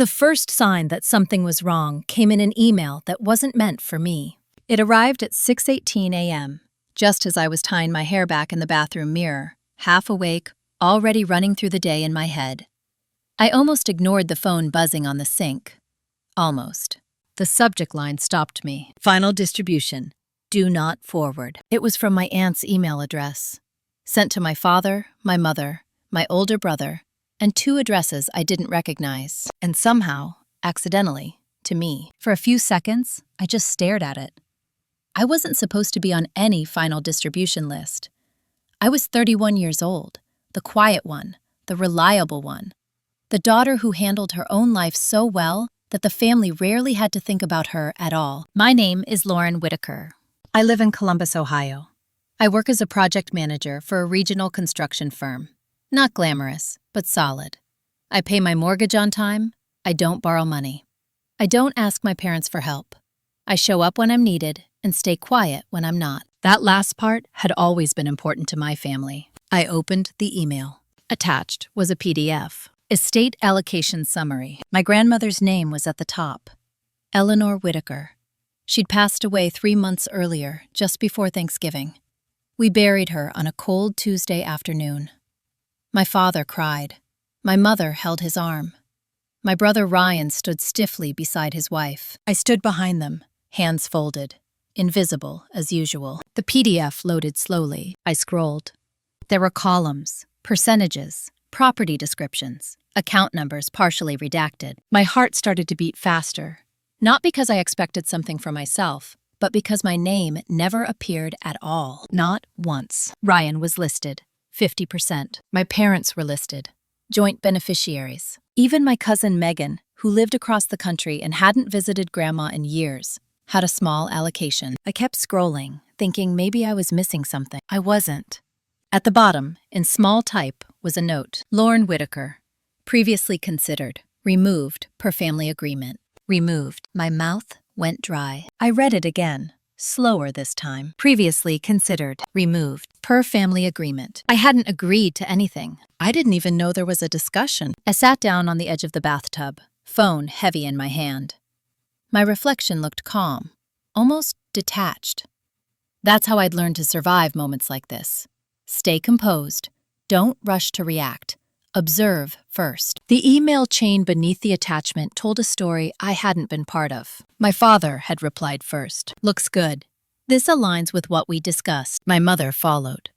The first sign that something was wrong came in an email that wasn't meant for me. It arrived at 6:18 a.m., just as I was tying my hair back in the bathroom mirror, half awake, already running through the day in my head. I almost ignored the phone buzzing on the sink. Almost. The subject line stopped me. Final distribution. Do not forward. It was from my aunt's email address. Sent to my father, my mother, my older brother, and 2 addresses I didn't recognize. And somehow, accidentally, to me. For a few seconds, I just stared at it. I wasn't supposed to be on any final distribution list. I was 31 years old, the quiet one, the reliable one. The daughter who handled her own life so well that the family rarely had to think about her at all. My name is Lauren Whitaker. I live in Columbus, Ohio. I work as a project manager for a regional construction firm. Not glamorous, but solid. I pay my mortgage on time. I don't borrow money. I don't ask my parents for help. I show up when I'm needed and stay quiet when I'm not. That last part had always been important to my family. I opened the email. Attached was a PDF. Estate allocation summary. My grandmother's name was at the top. Eleanor Whitaker. She'd passed away 3 months earlier, just before Thanksgiving. We buried her on a cold Tuesday afternoon. My father cried. My mother held his arm. My brother Ryan stood stiffly beside his wife. I stood behind them, hands folded, invisible as usual. The PDF loaded slowly. I scrolled. There were columns, percentages, property descriptions, account numbers partially redacted. My heart started to beat faster, not because I expected something from myself, but because my name never appeared at all. Not once. Ryan was listed, 50%. My parents were listed, joint beneficiaries. Even my cousin Megan, who lived across the country and hadn't visited Grandma in years, had a small allocation. I kept scrolling, thinking maybe I was missing something. I wasn't. At the bottom, in small type, was a note. Lauren Whitaker. Previously considered. Removed per family agreement. Removed. My mouth went dry. I read it again. Slower this time. Previously considered. Removed. Per family agreement. I hadn't agreed to anything. I didn't even know there was a discussion. I sat down on the edge of the bathtub, phone heavy in my hand. My reflection looked calm, almost detached. That's how I'd learned to survive moments like this. Stay composed. Don't rush to react. Observe first. The email chain beneath the attachment told a story I hadn't been part of. My father had replied first. Looks good. This aligns with what we discussed. My mother followed.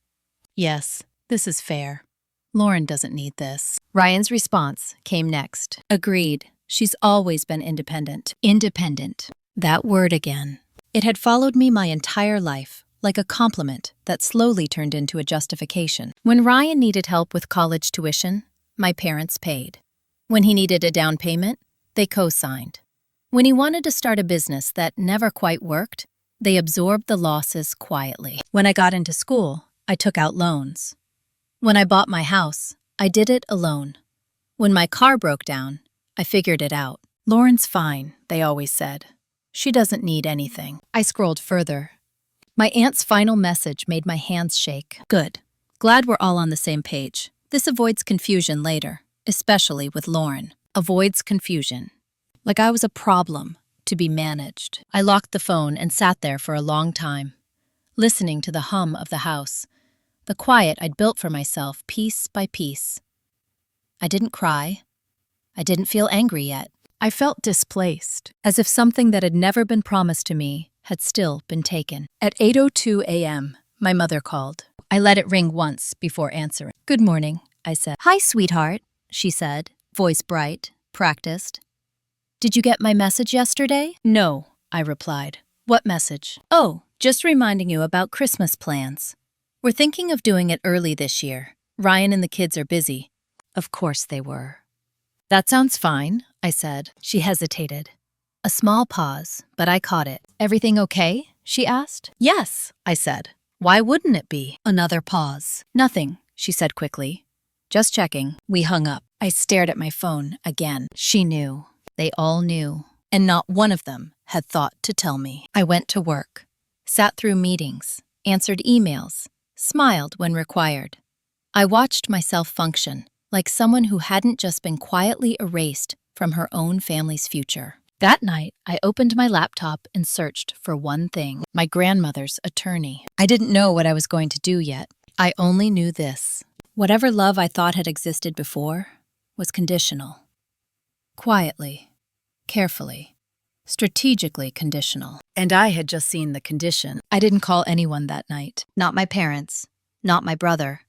Yes, this is fair. Lauren doesn't need this. Ryan's response came next. Agreed. She's always been independent. Independent. That word again. It had followed me my entire life, like a compliment that slowly turned into a justification. When Ryan needed help with college tuition, my parents paid. When he needed a down payment, they co-signed. When he wanted to start a business that never quite worked, they absorbed the losses quietly. When I got into school, I took out loans. When I bought my house, I did it alone. When my car broke down, I figured it out. Lauren's fine, they always said. She doesn't need anything. I scrolled further. My aunt's final message made my hands shake. Good. Glad we're all on the same page. This avoids confusion later, especially with Lauren. Avoids confusion. Like I was a problem to be managed. I locked the phone and sat there for a long time, listening to the hum of the house, the quiet I'd built for myself piece by piece. I didn't cry. I didn't feel angry yet. I felt displaced, as if something that had never been promised to me had still been taken. At 8:02 a.m., my mother called. I let it ring once before answering. Good morning, I said. Hi, sweetheart, she said, voice bright, practiced. Did you get my message yesterday? No, I replied. What message? Oh, just reminding you about Christmas plans. We're thinking of doing it early this year. Ryan and the kids are busy. Of course they were. That sounds fine, I said. She hesitated. A small pause, but I caught it. Everything okay? She asked. Yes, I said. Why wouldn't it be? Another pause. Nothing, she said quickly. Just checking. We hung up. I stared at my phone again. She knew. They all knew. And not one of them had thought to tell me. I went to work, sat through meetings, answered emails, smiled when required. I watched myself function, like someone who hadn't just been quietly erased, from her own family's future. That night, I opened my laptop and searched for one thing: my grandmother's attorney. I didn't know what I was going to do yet. I only knew this: whatever love I thought had existed before was conditional. Quietly, carefully, strategically conditional. And I had just seen the condition. I didn't call anyone that night. Not my parents, not my brother,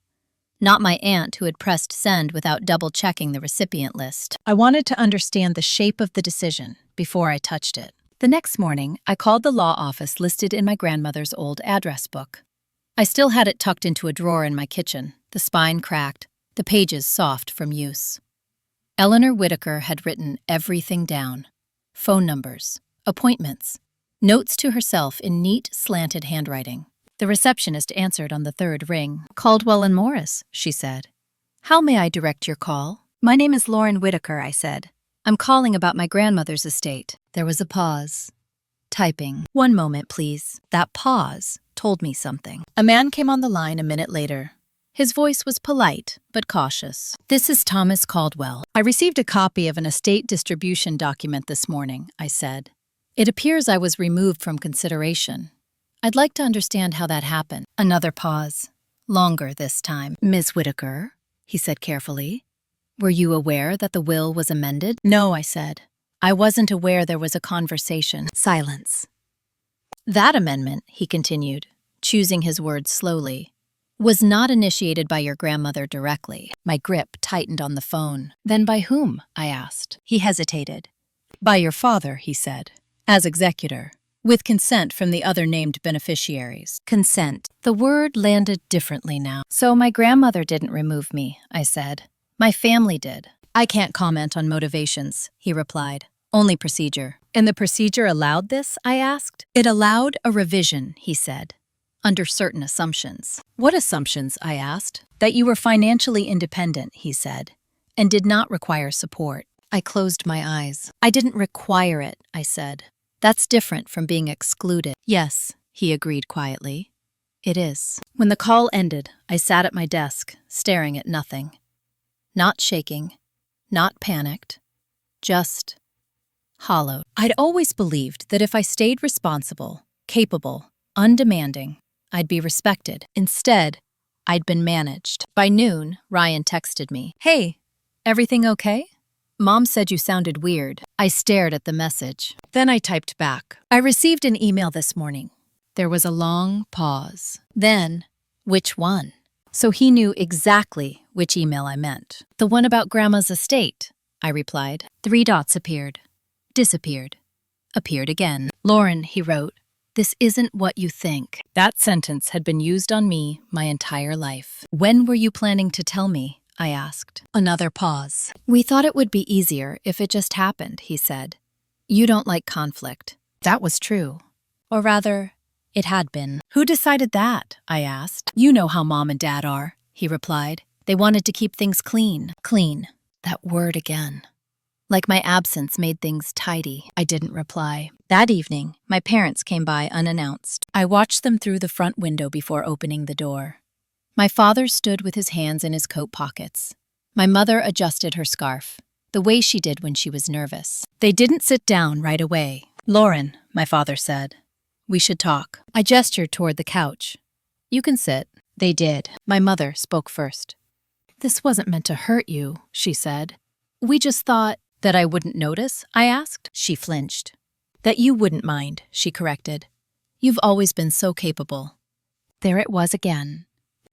not my aunt who had pressed send without double-checking the recipient list. I wanted to understand the shape of the decision before I touched it. The next morning, I called the law office listed in my grandmother's old address book. I still had it tucked into a drawer in my kitchen, the spine cracked, the pages soft from use. Eleanor Whitaker had written everything down: phone numbers, appointments, notes to herself in neat, slanted handwriting. The receptionist answered on the third ring. "Caldwell and Morris," she said. "How may I direct your call?" "My name is Lauren Whitaker," I said. "I'm calling about my grandmother's estate." There was a pause. Typing. "One moment, please." That pause told me something. A man came on the line a minute later. His voice was polite, but cautious. "This is Thomas Caldwell. I received a copy of an estate distribution document this morning," I said. "It appears I was removed from consideration. I'd like to understand how that happened." Another pause. Longer this time. "Ms. Whitaker," he said carefully, "were you aware that the will was amended?" "No," I said. "I wasn't aware there was a conversation." Silence. "That amendment," he continued, choosing his words slowly, "was not initiated by your grandmother directly." My grip tightened on the phone. "Then by whom?" I asked. He hesitated. "By your father," he said, "as executor, with consent from the other named beneficiaries." Consent. The word landed differently now. "So my grandmother didn't remove me," I said. "My family did." "I can't comment on motivations," he replied. "Only procedure." "And the procedure allowed this?" I asked. "It allowed a revision," he said, "under certain assumptions." "What assumptions?" I asked. "That you were financially independent," he said, "and did not require support." I closed my eyes. "I didn't require it," I said. "That's different from being excluded." "Yes," he agreed quietly. "It is." When the call ended, I sat at my desk, staring at nothing. Not shaking, not panicked, just hollow. I'd always believed that if I stayed responsible, capable, undemanding, I'd be respected. Instead, I'd been managed. By noon, Ryan texted me. "Hey, everything okay? Mom said you sounded weird." I stared at the message. Then I typed back. "I received an email this morning." There was a long pause. Then, "Which one?" So he knew exactly which email I meant. "The one about Grandma's estate," I replied. 3 dots appeared. Disappeared. Appeared again. "Lauren," he wrote, "this isn't what you think." That sentence had been used on me my entire life. "When were you planning to tell me?" I asked. Another pause. "We thought it would be easier if it just happened," he said. "You don't like conflict." That was true. Or rather, it had been. "Who decided that?" I asked. "You know how Mom and Dad are," he replied. "They wanted to keep things clean." Clean. That word again. Like my absence made things tidy. I didn't reply. That evening, my parents came by unannounced. I watched them through the front window before opening the door. My father stood with his hands in his coat pockets. My mother adjusted her scarf, the way she did when she was nervous. They didn't sit down right away. "Lauren," my father said, "we should talk." I gestured toward the couch. "You can sit." They did. My mother spoke first. "This wasn't meant to hurt you," she said. "We just thought—" "That I wouldn't notice?" I asked. She flinched. "That you wouldn't mind," she corrected. "You've always been so capable." There it was again.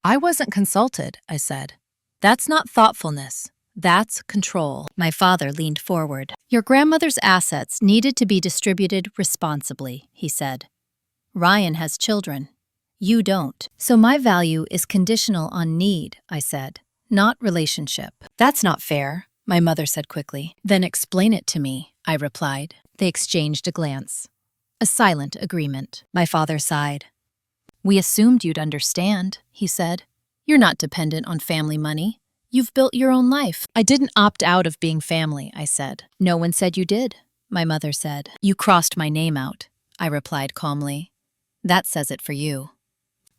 "I wasn't consulted," I said. "That's not thoughtfulness. That's control." My father leaned forward. "Your grandmother's assets needed to be distributed responsibly," he said. "Ryan has children. You don't. So my value is conditional on need," I said, "not relationship." "That's not fair," my mother said quickly. "Then explain it to me," I replied. They exchanged a glance. A silent agreement. My father sighed. "We assumed you'd understand," he said. "You're not dependent on family money. You've built your own life." "I didn't opt out of being family," I said. "No one said you did," my mother said. "You crossed my name out," I replied calmly. "That says it for you."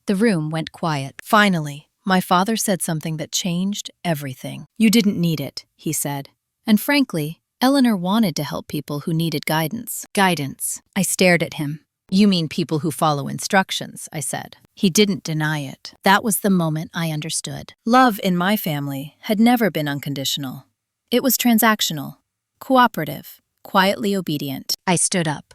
The room went quiet. Finally, my father said something that changed everything. "You didn't need it," he said. "And frankly, Eleanor wanted to help people who needed guidance. Guidance. I stared at him. You mean people who follow instructions, I said. He didn't deny it. That was the moment I understood. Love in my family had never been unconditional. It was transactional, cooperative, quietly obedient. I stood up.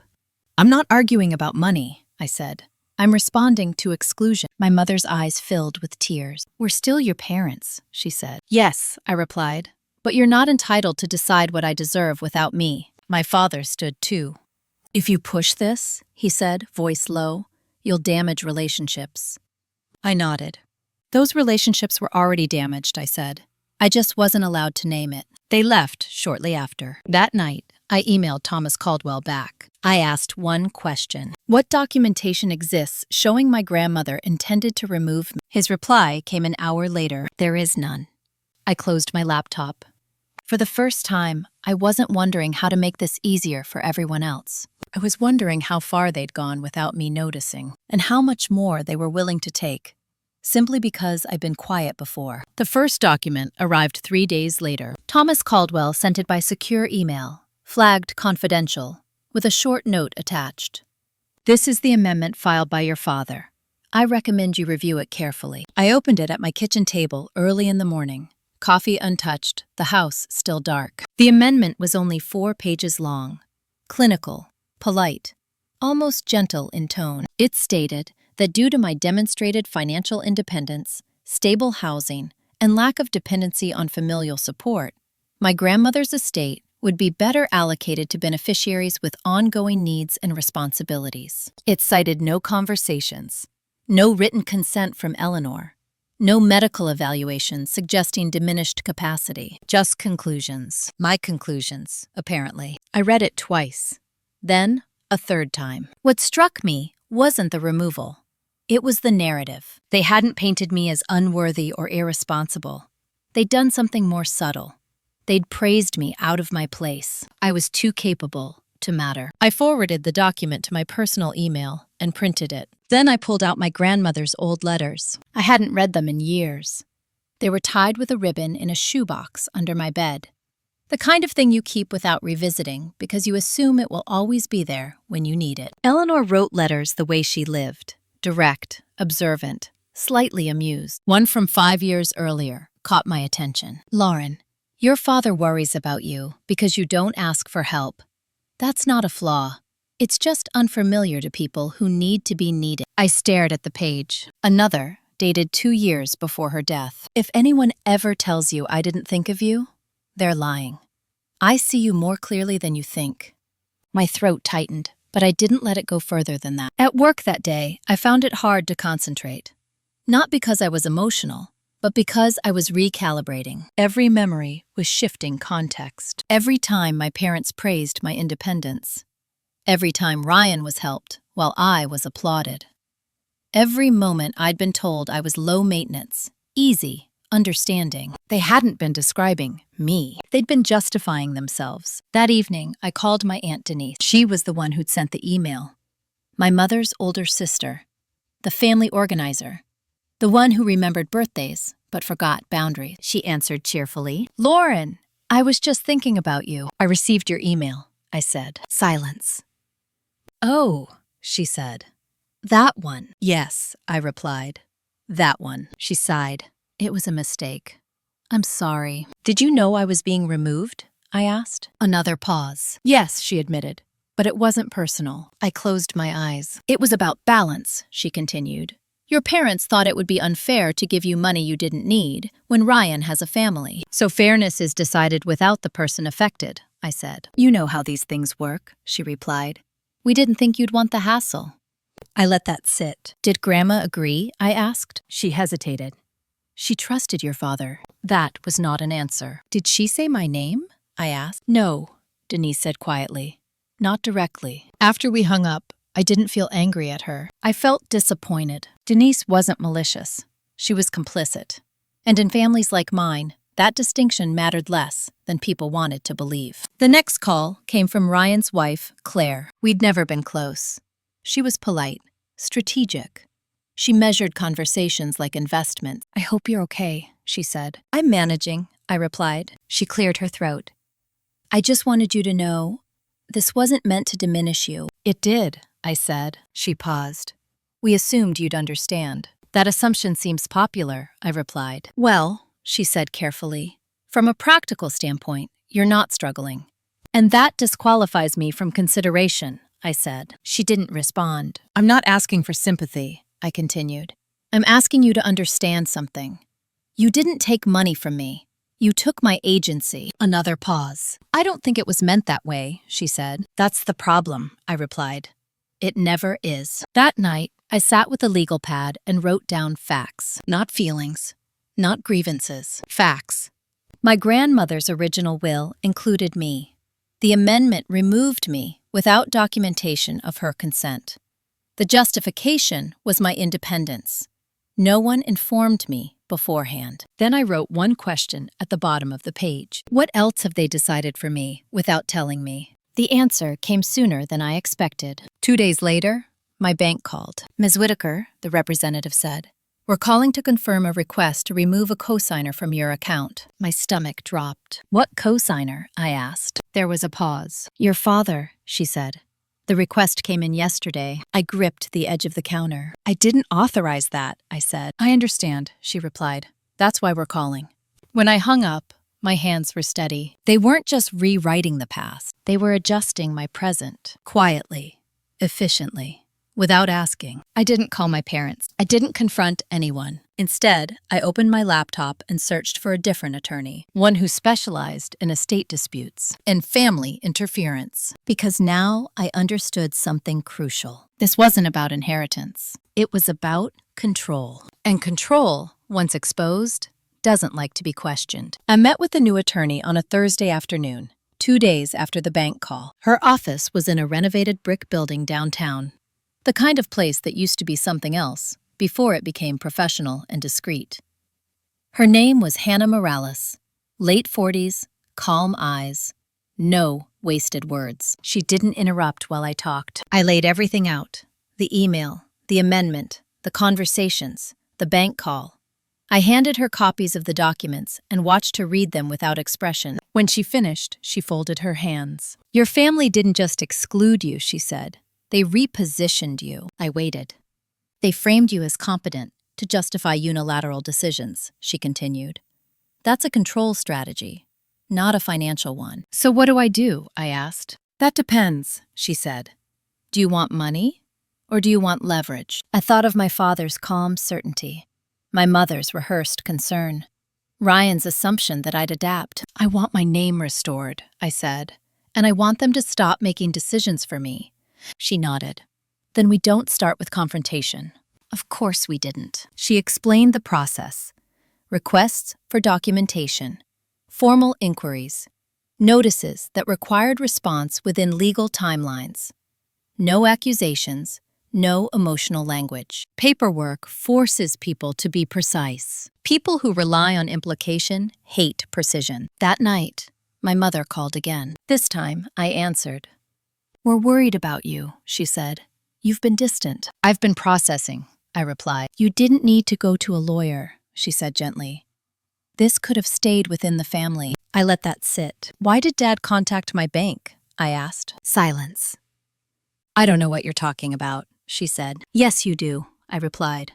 I'm not arguing about money, I said. I'm responding to exclusion. My mother's eyes filled with tears. We're still your parents, she said. Yes, I replied, but you're not entitled to decide what I deserve without me. My father stood too. If you push this, he said, voice low, you'll damage relationships. I nodded. Those relationships were already damaged, I said. I just wasn't allowed to name it. They left shortly after. That night, I emailed Thomas Caldwell back. I asked one question. What documentation exists showing my grandmother intended to remove me? His reply came an hour later. There is none. I closed my laptop. For the first time, I wasn't wondering how to make this easier for everyone else. I was wondering how far they'd gone without me noticing, and how much more they were willing to take, simply because I'd been quiet before. The first document arrived 3 days later. Thomas Caldwell sent it by secure email, flagged confidential, with a short note attached. This is the amendment filed by your father. I recommend you review it carefully. I opened it at my kitchen table early in the morning. Coffee untouched, the house still dark. The amendment was only 4 pages long, clinical, polite, almost gentle in tone. It stated that due to my demonstrated financial independence, stable housing, and lack of dependency on familial support, my grandmother's estate would be better allocated to beneficiaries with ongoing needs and responsibilities. It cited no conversations, no written consent from Eleanor, no medical evaluation suggesting diminished capacity, just conclusions. My conclusions, apparently. I read it twice, then a third time. What struck me wasn't the removal. It was the narrative. They hadn't painted me as unworthy or irresponsible. They'd done something more subtle. They'd praised me out of my place. I was too capable to matter. I forwarded the document to my personal email and printed it. Then I pulled out my grandmother's old letters. I hadn't read them in years. They were tied with a ribbon in a shoebox under my bed. The kind of thing you keep without revisiting because you assume it will always be there when you need it. Eleanor wrote letters the way she lived, direct, observant, slightly amused. One from 5 years earlier caught my attention. Lauren, your father worries about you because you don't ask for help. That's not a flaw. It's just unfamiliar to people who need to be needed. I stared at the page. Another, dated 2 years before her death. If anyone ever tells you I didn't think of you, they're lying. I see you more clearly than you think. My throat tightened, but I didn't let it go further than that. At work that day, I found it hard to concentrate. Not because I was emotional, but because I was recalibrating. Every memory was shifting context. Every time my parents praised my independence. Every time Ryan was helped, while I was applauded. Every moment I'd been told I was low maintenance, easy, understanding. They hadn't been describing me. They'd been justifying themselves. That evening, I called my Aunt Denise. She was the one who'd sent the email. My mother's older sister. The family organizer. The one who remembered birthdays, but forgot boundaries. She answered cheerfully. Lauren, I was just thinking about you. I received your email, I said. Silence. Oh, she said. That one. Yes, I replied. That one. She sighed. It was a mistake. I'm sorry. Did you know I was being removed? I asked. Another pause. Yes, she admitted. But it wasn't personal. I closed my eyes. It was about balance, she continued. Your parents thought it would be unfair to give you money you didn't need when Ryan has a family. So fairness is decided without the person affected, I said. You know how these things work, she replied. We didn't think you'd want the hassle. I let that sit. Did Grandma agree? I asked. She hesitated. She trusted your father. That was not an answer. Did she say my name? I asked. No, Denise said quietly. Not directly. After we hung up, I didn't feel angry at her. I felt disappointed. Denise wasn't malicious. She was complicit. And in families like mine, that distinction mattered less than people wanted to believe. The next call came from Ryan's wife, Claire. We'd never been close. She was polite, strategic. She measured conversations like investments. I hope you're okay, she said. I'm managing, I replied. She cleared her throat. I just wanted you to know, this wasn't meant to diminish you. It did, I said. She paused. We assumed you'd understand. That assumption seems popular, I replied. Well, she said carefully, from a practical standpoint, you're not struggling. And that disqualifies me from consideration, I said. She didn't respond. I'm not asking for sympathy, I continued. I'm asking you to understand something. You didn't take money from me. You took my agency. Another pause. I don't think it was meant that way, she said. That's the problem, I replied. It never is. That night, I sat with a legal pad and wrote down facts, not feelings, not grievances, facts. My grandmother's original will included me. The amendment removed me without documentation of her consent. The justification was my independence. No one informed me beforehand. Then I wrote one question at the bottom of the page. What else have they decided for me without telling me? The answer came sooner than I expected. 2 days later, my bank called. Ms. Whitaker, the representative said, we're calling to confirm a request to remove a cosigner from your account. My stomach dropped. What cosigner? I asked. There was a pause. Your father, she said. The request came in yesterday. I gripped the edge of the counter. I didn't authorize that, I said. I understand, she replied. That's why we're calling. When I hung up, my hands were steady. They weren't just rewriting the past. They were adjusting my present, quietly, efficiently, without asking. I didn't call my parents. I didn't confront anyone. Instead, I opened my laptop and searched for a different attorney, one who specialized in estate disputes and family interference. Because now I understood something crucial. This wasn't about inheritance. It was about control. And control, once exposed, doesn't like to be questioned. I met with the new attorney on a Thursday afternoon, 2 days after the bank call. Her office was in a renovated brick building downtown, the kind of place that used to be something else before it became professional and discreet. Her name was Hannah Morales, late 40s, calm eyes, no wasted words. She didn't interrupt while I talked. I laid everything out, the email, the amendment, the conversations, the bank call. I handed her copies of the documents and watched her read them without expression. When she finished, she folded her hands. Your family didn't just exclude you, she said. They repositioned you. I waited. They framed you as competent to justify unilateral decisions, she continued. That's a control strategy, not a financial one. So what do? I asked. That depends, she said. Do you want money or do you want leverage? I thought of my father's calm certainty, my mother's rehearsed concern, Ryan's assumption that I'd adapt. I want my name restored, I said, and I want them to stop making decisions for me. She nodded. Then we don't start with confrontation. Of course we didn't. She explained the process. Requests for documentation, formal inquiries, notices that required response within legal timelines. No accusations, no emotional language. Paperwork forces people to be precise. People who rely on implication hate precision. That night, my mother called again. This time, I answered. We're worried about you, she said. You've been distant. I've been processing, I replied. You didn't need to go to a lawyer, she said gently. This could have stayed within the family. I let that sit. Why did Dad contact my bank? I asked. Silence. I don't know what you're talking about, she said. Yes, you do, I replied.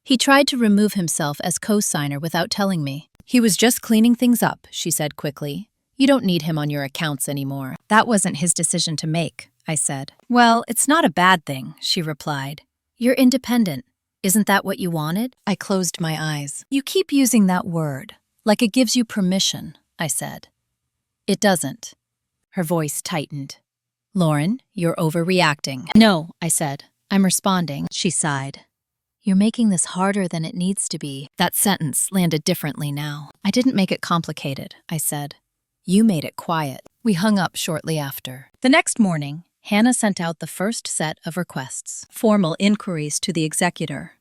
He tried to remove himself as co-signer without telling me. He was just cleaning things up, she said quickly. You don't need him on your accounts anymore. That wasn't his decision to make, I said. Well, it's not a bad thing, she replied. You're independent. Isn't that what you wanted? I closed my eyes. You keep using that word, like it gives you permission, I said. It doesn't. Her voice tightened. Lauren, you're overreacting. No, I said. I'm responding. She sighed. You're making this harder than it needs to be. That sentence landed differently now. I didn't make it complicated, I said. You made it quiet. We hung up shortly after. The next morning, Hannah sent out the first set of requests. Formal inquiries to the executor.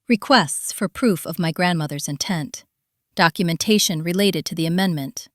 Requests for proof of my grandmother's intent. Documentation related to the amendment.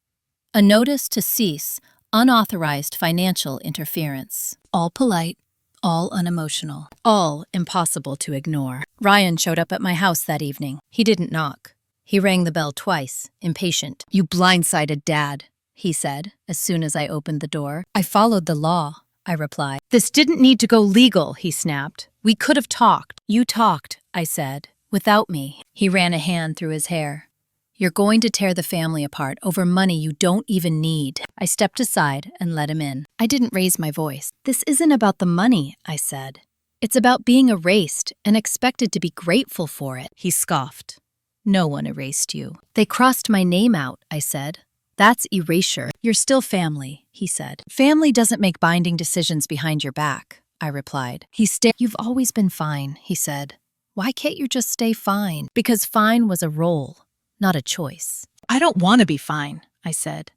A notice to cease unauthorized financial interference. All polite, all unemotional, all impossible to ignore. Ryan showed up at my house that evening. He didn't knock. He rang the bell twice, impatient. You blindsided Dad, he said, as soon as I opened the door. I followed the law, I replied. This didn't need to go legal, he snapped. We could have talked. You talked, I said, without me. He ran a hand through his hair. You're going to tear the family apart over money you don't even need. I stepped aside and let him in. I didn't raise my voice. This isn't about the money, I said. It's about being erased and expected to be grateful for it. He scoffed. No one erased you. They crossed my name out, I said. That's erasure. You're still family, he said. Family doesn't make binding decisions behind your back, I replied. He stared. You've always been fine, he said. Why can't you just stay fine? Because fine was a role, not a choice. I don't want to be fine, I said.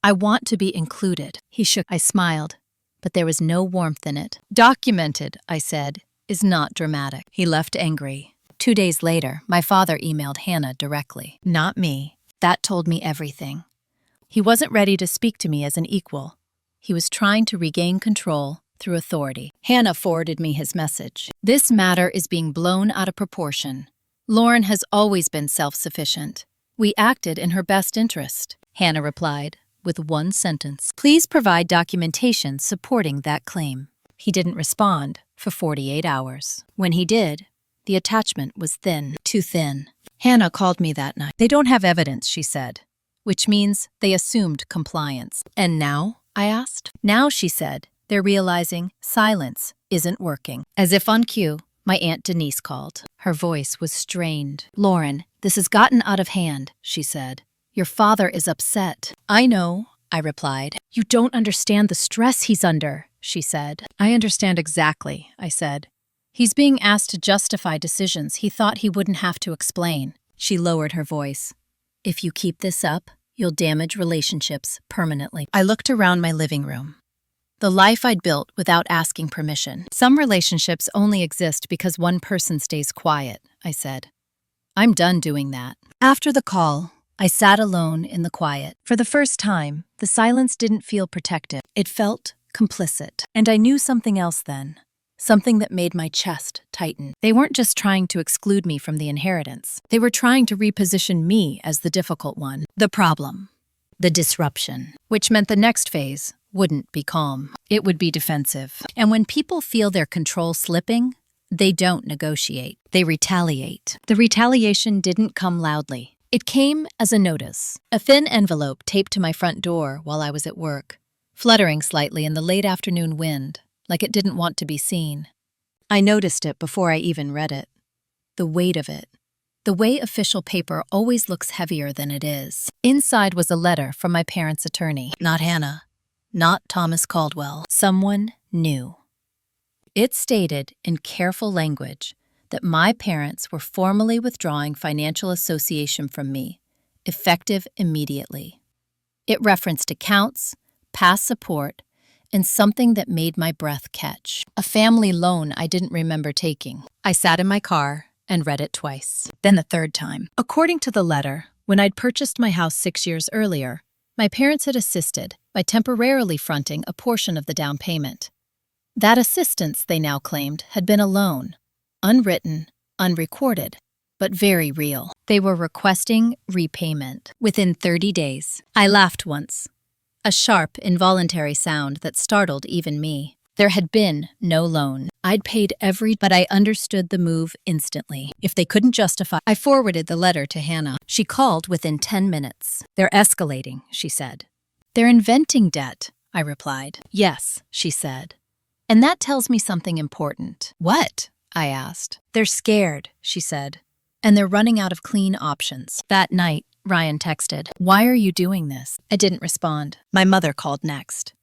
I want to be included. He shook. I smiled, but there was no warmth in it. Documented, I said, is not dramatic. He left angry. 2 days later, my father emailed Hannah directly. Not me. That told me everything. He wasn't ready to speak to me as an equal. He was trying to regain control through authority. Hannah forwarded me his message. This matter is being blown out of proportion. Lauren has always been self-sufficient. We acted in her best interest, Hannah replied, with one sentence. Please provide documentation supporting that claim. He didn't respond for 48 hours. When he did, the attachment was thin, too thin. Hannah called me that night. They don't have evidence, she said, which means they assumed compliance. And now? I asked. Now, she said, they're realizing silence isn't working. As if on cue, my Aunt Denise called. Her voice was strained. Lauren, this has gotten out of hand, she said. Your father is upset. I know, I replied. You don't understand the stress he's under, she said. I understand exactly, I said. He's being asked to justify decisions he thought he wouldn't have to explain. She lowered her voice. If you keep this up, you'll damage relationships permanently. I looked around my living room. The life I'd built without asking permission. Some relationships only exist because one person stays quiet, I said. I'm done doing that. After the call, I sat alone in the quiet. For the first time, the silence didn't feel protective. It felt complicit. And I knew something else then. Something that made my chest tighten. They weren't just trying to exclude me from the inheritance. They were trying to reposition me as the difficult one, the problem, the disruption, which meant the next phase wouldn't be calm. It would be defensive. And when people feel their control slipping, they don't negotiate. They retaliate. The retaliation didn't come loudly. It came as a notice. A thin envelope taped to my front door while I was at work, fluttering slightly in the late afternoon wind, like it didn't want to be seen. I noticed it before I even read it. The weight of it. The way official paper always looks heavier than it is. Inside was a letter from my parents' attorney. Not Hannah. Not Thomas Caldwell. Someone new. It stated in careful language that my parents were formally withdrawing financial association from me, effective immediately. It referenced accounts, past support, and something that made my breath catch. A family loan I didn't remember taking. I sat in my car and read it twice, then the third time. According to the letter, when I'd purchased my house 6 years earlier, my parents had assisted by temporarily fronting a portion of the down payment. That assistance, they now claimed, had been a loan, unwritten, unrecorded, but very real. They were requesting repayment within 30 days. I laughed once. A sharp, involuntary sound that startled even me. There had been no loan. I'd paid but I understood the move instantly. If they couldn't justify, I forwarded the letter to Hannah. She called within 10 minutes. They're escalating, she said. They're inventing debt, I replied. Yes, she said. And that tells me something important. What? I asked. They're scared, she said. And they're running out of clean options. That night, Ryan texted, "Why are you doing this?" I didn't respond. My mother called next.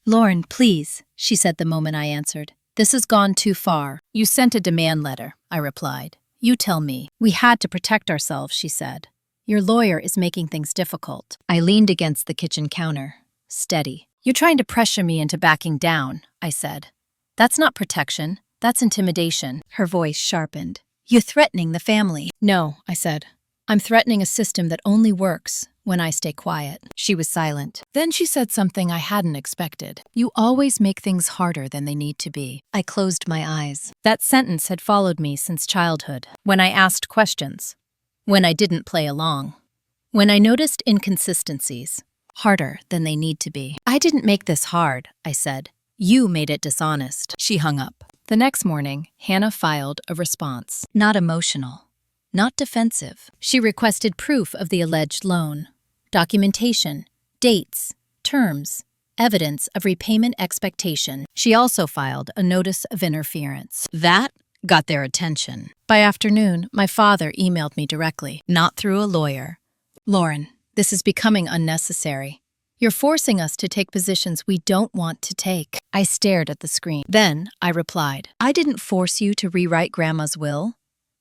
"Lauren, please," she said the moment I answered. "This has gone too far." "You sent a demand letter," I replied. "You tell me." "We had to protect ourselves," she said. "Your lawyer is making things difficult." I leaned against the kitchen counter, steady. "You're trying to pressure me into backing down," I said. "That's not protection, that's intimidation." Her voice sharpened. "You're threatening the family." "No," I said. "I'm threatening a system that only works when I stay quiet." She was silent. Then she said something I hadn't expected. "You always make things harder than they need to be." I closed my eyes. That sentence had followed me since childhood. When I asked questions. When I didn't play along. When I noticed inconsistencies. harder than they need to be. I didn't make this hard, I said. You made it dishonest. She hung up. The next morning, Hannah filed a response. Not emotional, not defensive. She requested proof of the alleged loan, documentation, dates, terms, evidence of repayment expectation. She also filed a notice of interference. That got their attention. By afternoon, my father emailed me directly, not through a lawyer. Lauren, this is becoming unnecessary. You're forcing us to take positions we don't want to take. I stared at the screen. Then I replied, I didn't force you to rewrite Grandma's will.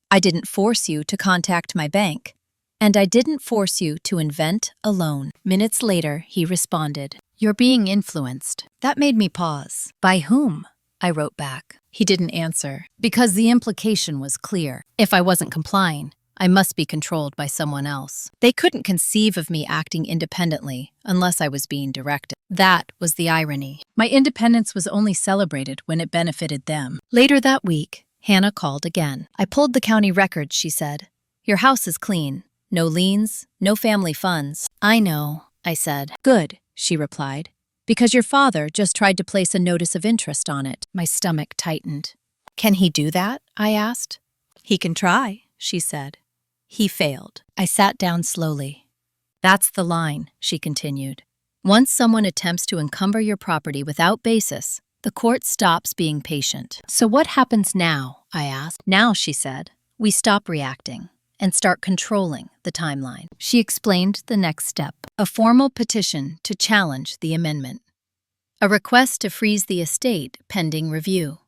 I didn't force you to contact my bank. And I didn't force you to invent a loan. Minutes later, he responded, You're being influenced. That made me pause. By whom? I wrote back. He didn't answer, because the implication was clear. If I wasn't complying, I must be controlled by someone else. They couldn't conceive of me acting independently unless I was being directed. That was the irony. My independence was only celebrated when it benefited them. Later that week, Hannah called again. I pulled the county records, she said. Your house is clean. No liens, no family funds. I know, I said. Good, she replied, because your father just tried to place a notice of interest on it. My stomach tightened. Can he do that? I asked. He can try, she said. He failed. I sat down slowly. That's the line, she continued. Once someone attempts to encumber your property without basis, the court stops being patient. So what happens now? I asked. Now, she said, we stop reacting and start controlling the timeline. She explained the next step, a formal petition to challenge the amendment, a request to freeze the estate pending review,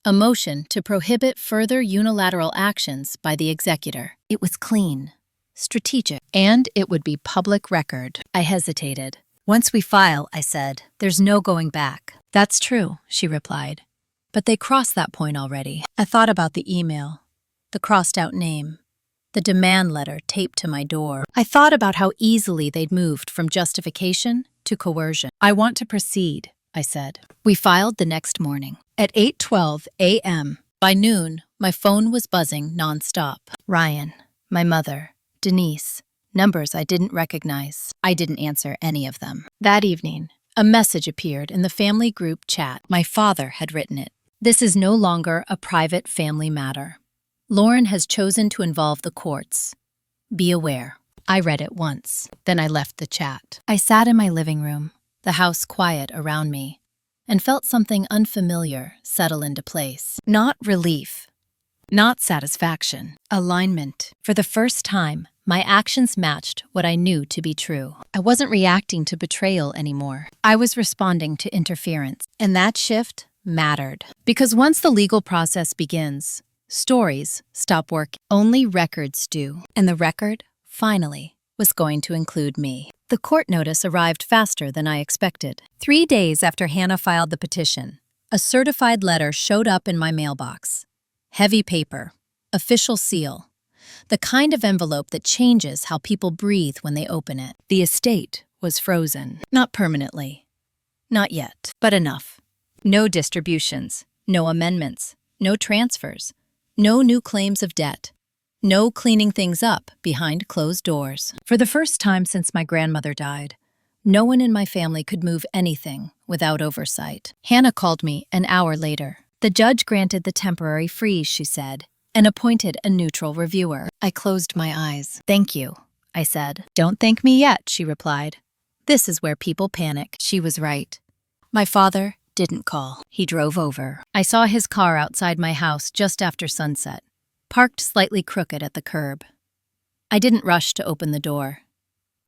a motion to prohibit further unilateral actions by the executor. It was clean, strategic, and it would be public record. I hesitated. Once we file, I said, there's no going back. That's true, she replied. But they crossed that point already. I thought about the email, the crossed-out name, the demand letter taped to my door. I thought about how easily they'd moved from justification to coercion. I want to proceed, I said. We filed the next morning. At 8:12 a.m. By noon, my phone was buzzing nonstop. Ryan, my mother, Denise, numbers I didn't recognize. I didn't answer any of them. That evening, a message appeared in the family group chat. My father had written it. This is no longer a private family matter. Lauren has chosen to involve the courts. Be aware. I read it once. Then I left the chat. I sat in my living room, the house quiet around me, and felt something unfamiliar settle into place. Not relief, not satisfaction, alignment. For the first time, my actions matched what I knew to be true. I wasn't reacting to betrayal anymore. I was responding to interference. And that shift mattered. Because once the legal process begins, stories stop working. Only records do. And the record, finally, was going to include me. The court notice arrived faster than I expected. 3 days after Hannah filed the petition, a certified letter showed up in my mailbox. Heavy paper, official seal, the kind of envelope that changes how people breathe when they open it. The estate was frozen. Not permanently. Not yet, but enough. No distributions, no amendments, no transfers, no new claims of debt, no cleaning things up behind closed doors. For the first time since my grandmother died, no one in my family could move anything without oversight. Hannah called me an hour later. The judge granted the temporary freeze, she said, and appointed a neutral reviewer. I closed my eyes. Thank you, I said. Don't thank me yet, she replied. This is where people panic. She was right. My father didn't call. He drove over. I saw his car outside my house just after sunset, parked slightly crooked at the curb. I didn't rush to open the door.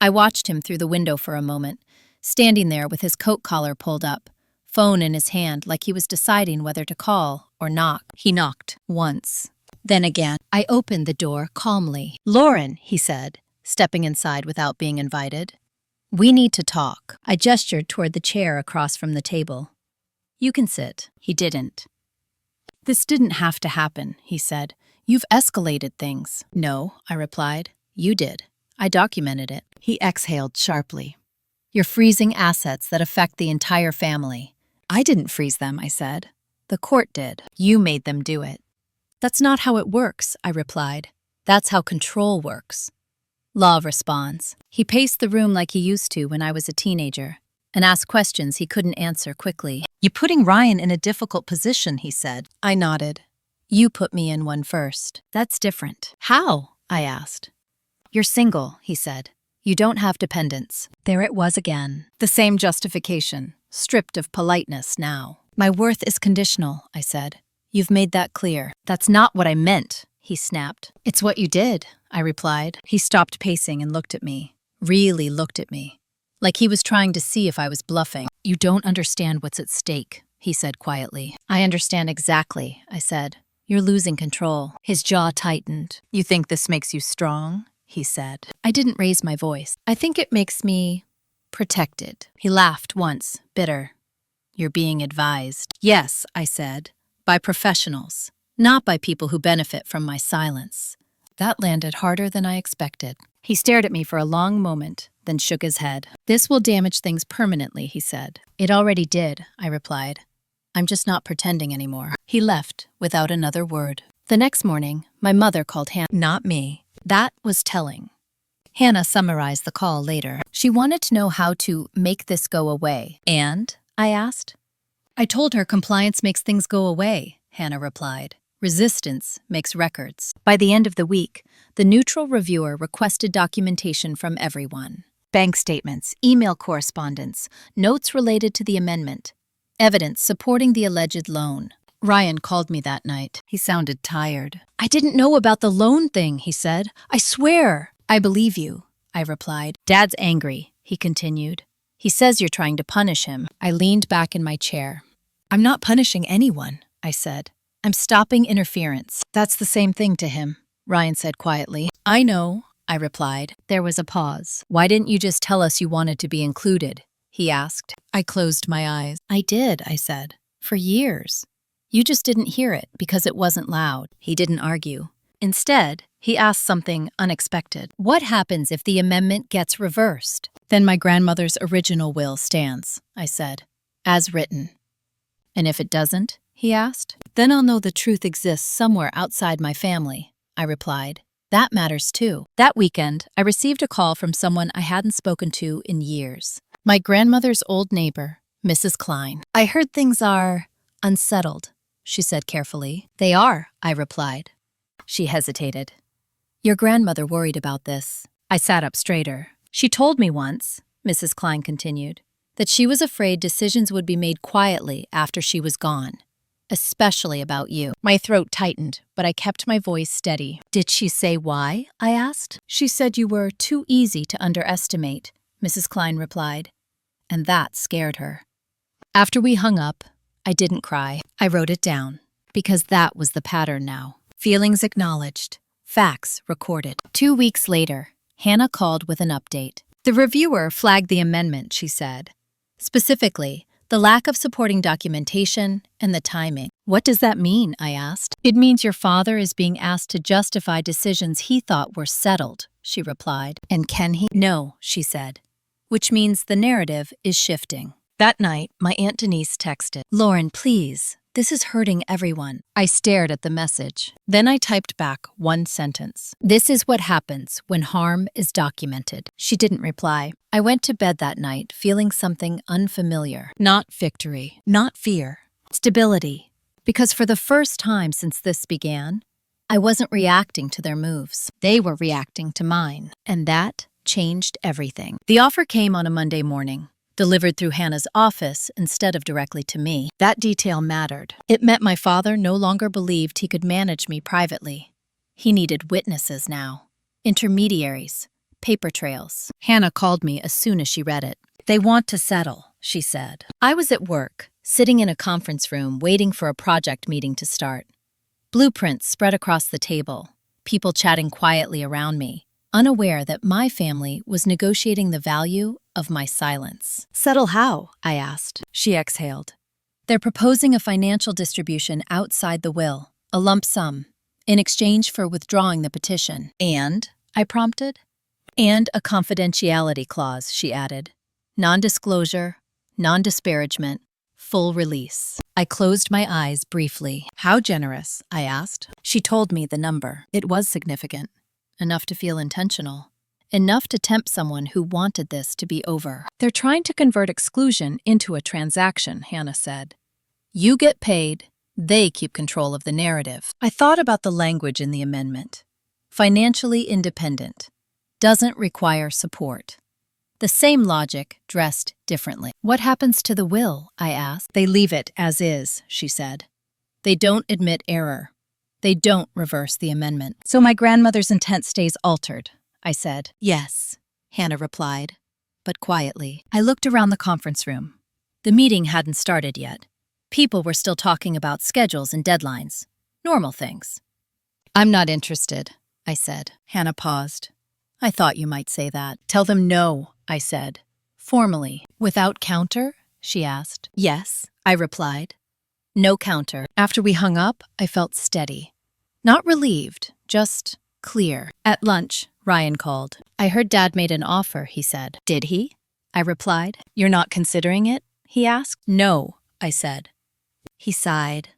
I watched him through the window for a moment, standing there with his coat collar pulled up, phone in his hand like he was deciding whether to call or knock. He knocked once, then again. I opened the door calmly. Lauren, he said, stepping inside without being invited. We need to talk. I gestured toward the chair across from the table. You can sit. He didn't. This didn't have to happen, he said. You've escalated things. No, I replied. You did. I documented it. He exhaled sharply. You're freezing assets that affect the entire family. I didn't freeze them, I said. The court did. You made them do it. That's not how it works, I replied. That's how control works. Law responds. He paced the room like he used to when I was a teenager and asked questions he couldn't answer quickly. "You're putting Ryan in a difficult position," he said. I nodded. "You put me in one first. That's different." "How?" I asked. "You're single," he said. "You don't have dependents." There it was again. The same justification, stripped of politeness now. "My worth is conditional," I said. "You've made that clear." "That's not what I meant," he snapped. "It's what you did," I replied. He stopped pacing and looked at me. Really looked at me. Like he was trying to see if I was bluffing. "You don't understand what's at stake," he said quietly. "I understand exactly," I said. "You're losing control." His jaw tightened. "You think this makes you strong?" he said. I didn't raise my voice. "I think it makes me protected." He laughed once, bitter. "You're being advised." "Yes," I said, "by professionals, not by people who benefit from my silence." That landed harder than I expected. He stared at me for a long moment, then shook his head. "This will damage things permanently," he said. "It already did," I replied. "I'm just not pretending anymore." He left without another word. The next morning, my mother called Hannah, not me. That was telling. Hannah summarized the call later. She wanted to know how to make this go away. "And?" I asked. "I told her compliance makes things go away," Hannah replied. "Resistance makes records." By the end of the week, the neutral reviewer requested documentation from everyone. Bank statements, email correspondence, notes related to the amendment, evidence supporting the alleged loan. Ryan called me that night. He sounded tired. "I didn't know about the loan thing," he said. "I swear." "I believe you," I replied. "Dad's angry," he continued. "He says you're trying to punish him." I leaned back in my chair. "I'm not punishing anyone," I said. "I'm stopping interference." "That's the same thing to him," Ryan said quietly. "I know," I replied. There was a pause. "Why didn't you just tell us you wanted to be included?" he asked. I closed my eyes. "I did," I said. "For years. You just didn't hear it because it wasn't loud." He didn't argue. Instead, he asked something unexpected. "What happens if the amendment gets reversed?" "Then my grandmother's original will stands," I said, "as written." "And if it doesn't?" he asked. "Then I'll know the truth exists somewhere outside my family," I replied. "That matters too." That weekend, I received a call from someone I hadn't spoken to in years. My grandmother's old neighbor, Mrs. Klein. "I heard things are unsettled," she said carefully. "They are," I replied. She hesitated. "Your grandmother worried about this." I sat up straighter. "She told me once," Mrs. Klein continued, "that she was afraid decisions would be made quietly after she was gone. Especially about you." My throat tightened, but I kept my voice steady. "Did she say why?" I asked. "She said you were too easy to underestimate," Mrs. Klein replied, and that scared her. After we hung up, I didn't cry. I wrote it down, because that was the pattern now. Feelings acknowledged, facts recorded. 2 weeks later, Hannah called with an update. The reviewer flagged the amendment, she said. Specifically, the lack of supporting documentation and the timing. "What does that mean?" I asked. "It means your father is being asked to justify decisions he thought were settled," she replied. "And can he?" "No," she said, which means the narrative is shifting. That night, my Aunt Denise texted, "Lauren, please, this is hurting everyone." I stared at the message. Then I typed back one sentence. "This is what happens when harm is documented." She didn't reply. I went to bed that night feeling something unfamiliar. Not victory, not fear, stability. Because for the first time since this began, I wasn't reacting to their moves. They were reacting to mine. And that changed everything. The offer came on a Monday morning, delivered through Hannah's office instead of directly to me. That detail mattered. It meant my father no longer believed he could manage me privately. He needed witnesses now. Intermediaries. Paper trails. Hannah called me as soon as she read it. "They want to settle," she said. I was at work, sitting in a conference room waiting for a project meeting to start. Blueprints spread across the table, people chatting quietly around me, unaware that my family was negotiating the value of my silence. "Settle how?" I asked. She exhaled. "They're proposing a financial distribution outside the will, a lump sum, in exchange for withdrawing the petition." "And?" I prompted. "And a confidentiality clause," she added. "Non-disclosure, non-disparagement, full release." I closed my eyes briefly. "How generous?" I asked. She told me the number. It was significant. Enough to feel intentional. enough to tempt someone who wanted this to be over. They're trying to convert exclusion into a transaction, Hannah said. You get paid, they keep control of the narrative. I thought about the language in the amendment. Financially independent. Doesn't require support. The same logic, dressed differently. What happens to the will? I asked. They leave it as is, she said. They don't admit error. They don't reverse the amendment. So my grandmother's intent stays altered, I said. Yes, Hannah replied, but quietly. I looked around the conference room. The meeting hadn't started yet. People were still talking about schedules and deadlines. Normal things. I'm not interested, I said. Hannah paused. I thought you might say that. Tell them no, I said. Formally. Without counter? She asked. Yes, I replied. No counter. After we hung up, I felt steady. Not relieved, just clear. At lunch, Ryan called. I heard Dad made an offer, he said. Did he? I replied. You're not considering it? He asked. No, I said. He sighed.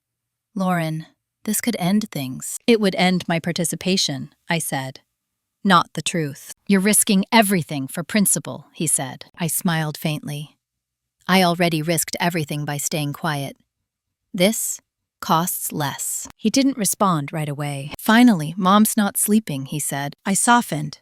Lauren, this could end things. It would end my participation, I said. Not the truth. You're risking everything for principle, he said. I smiled faintly. I already risked everything by staying quiet. This costs less. He didn't respond right away. Finally, Mom's not sleeping, he said. I softened,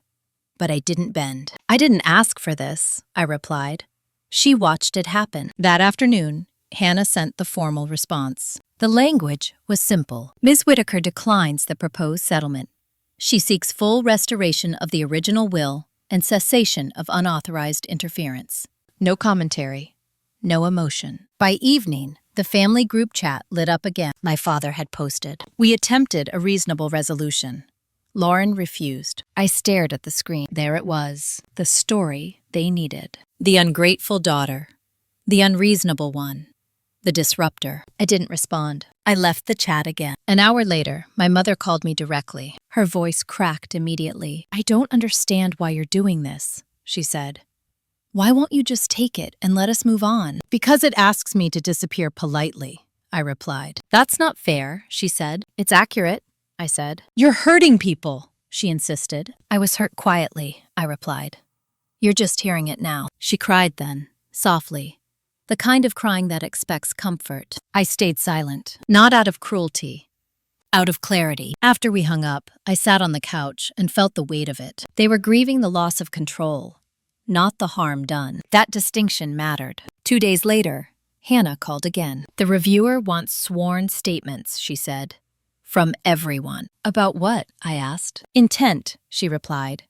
but I didn't bend. I didn't ask for this, I replied. She watched it happen. That afternoon, Hannah sent the formal response. The language was simple. Ms. Whitaker declines the proposed settlement. She seeks full restoration of the original will and cessation of unauthorized interference. No commentary, no emotion. By evening, the family group chat lit up again. My father had posted. We attempted a reasonable resolution. Lauren refused. I stared at the screen. There it was, the story they needed. The ungrateful daughter. The unreasonable one. The disruptor. I didn't respond. I left the chat again. An hour later, my mother called me directly. Her voice cracked immediately. I don't understand why you're doing this, she said. Why won't you just take it and let us move on? Because it asks me to disappear politely, I replied. That's not fair, she said. It's accurate, I said. You're hurting people, she insisted. I was hurt quietly, I replied. You're just hearing it now. She cried then, softly. The kind of crying that expects comfort. I stayed silent, not out of cruelty, out of clarity. After we hung up, I sat on the couch and felt the weight of it. They were grieving the loss of control, not the harm done. That distinction mattered. 2 days later, Hannah called again. The reviewer wants sworn statements, she said. From everyone. About what? I asked. Intent, she replied.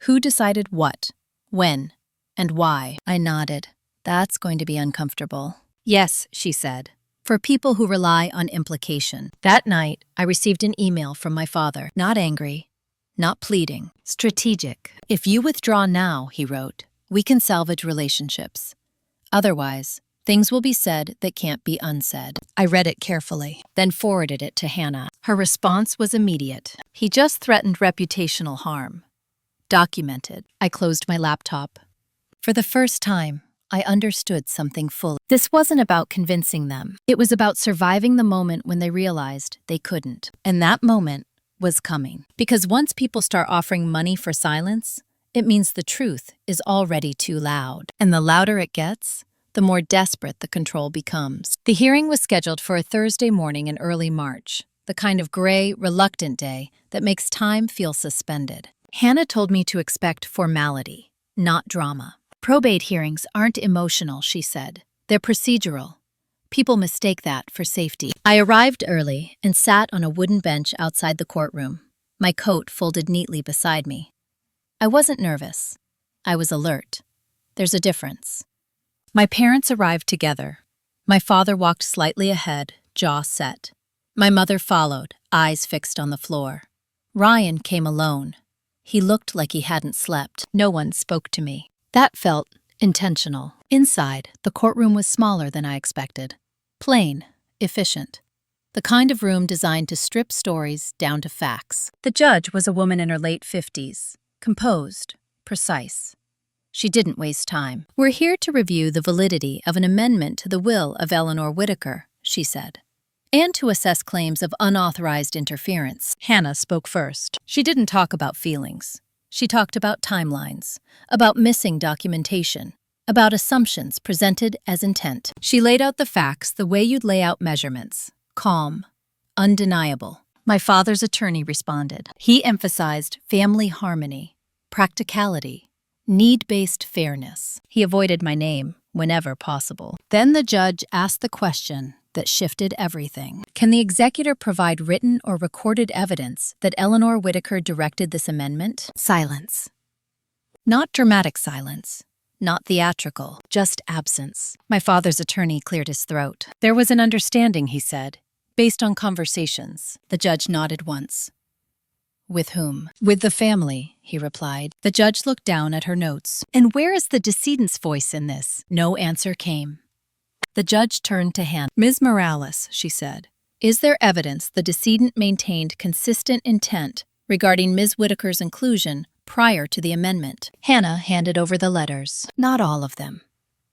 Who decided what, when, and why? I nodded. That's going to be uncomfortable. Yes, she said. For people who rely on implication. That night, I received an email from my father. Not angry, not pleading, strategic. If you withdraw now, he wrote, we can salvage relationships. Otherwise, things will be said that can't be unsaid. I read it carefully, then forwarded it to Hannah. Her response was immediate. He just threatened reputational harm. Documented. I closed my laptop. For the first time, I understood something fully. This wasn't about convincing them. It was about surviving the moment when they realized they couldn't. And that moment was coming. Because once people start offering money for silence, it means the truth is already too loud. And the louder it gets, the more desperate the control becomes. The hearing was scheduled for a Thursday morning in early March, the kind of gray, reluctant day that makes time feel suspended. Hannah told me to expect formality, not drama. Probate hearings aren't emotional, she said. They're procedural. People mistake that for safety. I arrived early and sat on a wooden bench outside the courtroom, my coat folded neatly beside me. I wasn't nervous. I was alert. There's a difference. My parents arrived together. My father walked slightly ahead, jaw set. My mother followed, eyes fixed on the floor. Ryan came alone. He looked like he hadn't slept. No one spoke to me. That felt intentional. Inside, the courtroom was smaller than I expected. Plain, efficient. The kind of room designed to strip stories down to facts. The judge was a woman in her late 50s, composed, precise. She didn't waste time. We're here to review the validity of an amendment to the will of Eleanor Whitaker, she said, and to assess claims of unauthorized interference. Hannah spoke first. She didn't talk about feelings. She talked about timelines, about missing documentation, about assumptions presented as intent. She laid out the facts the way you'd lay out measurements: calm, undeniable. My father's attorney responded. He emphasized family harmony, practicality, need-based fairness. He avoided my name whenever possible. Then the judge asked the question that shifted everything. Can the executor provide written or recorded evidence that Eleanor Whitaker directed this amendment? Silence. Not dramatic silence. Not theatrical, just absence. My father's attorney cleared his throat. There was an understanding, he said, based on conversations. The judge nodded once. With whom? With the family, he replied. The judge looked down at her notes. And where is the decedent's voice in this? No answer came. The judge turned to Hannah. Ms. Morales, she said, is there evidence the decedent maintained consistent intent regarding Ms. Whitaker's inclusion prior to the amendment? Hannah handed over the letters. Not all of them.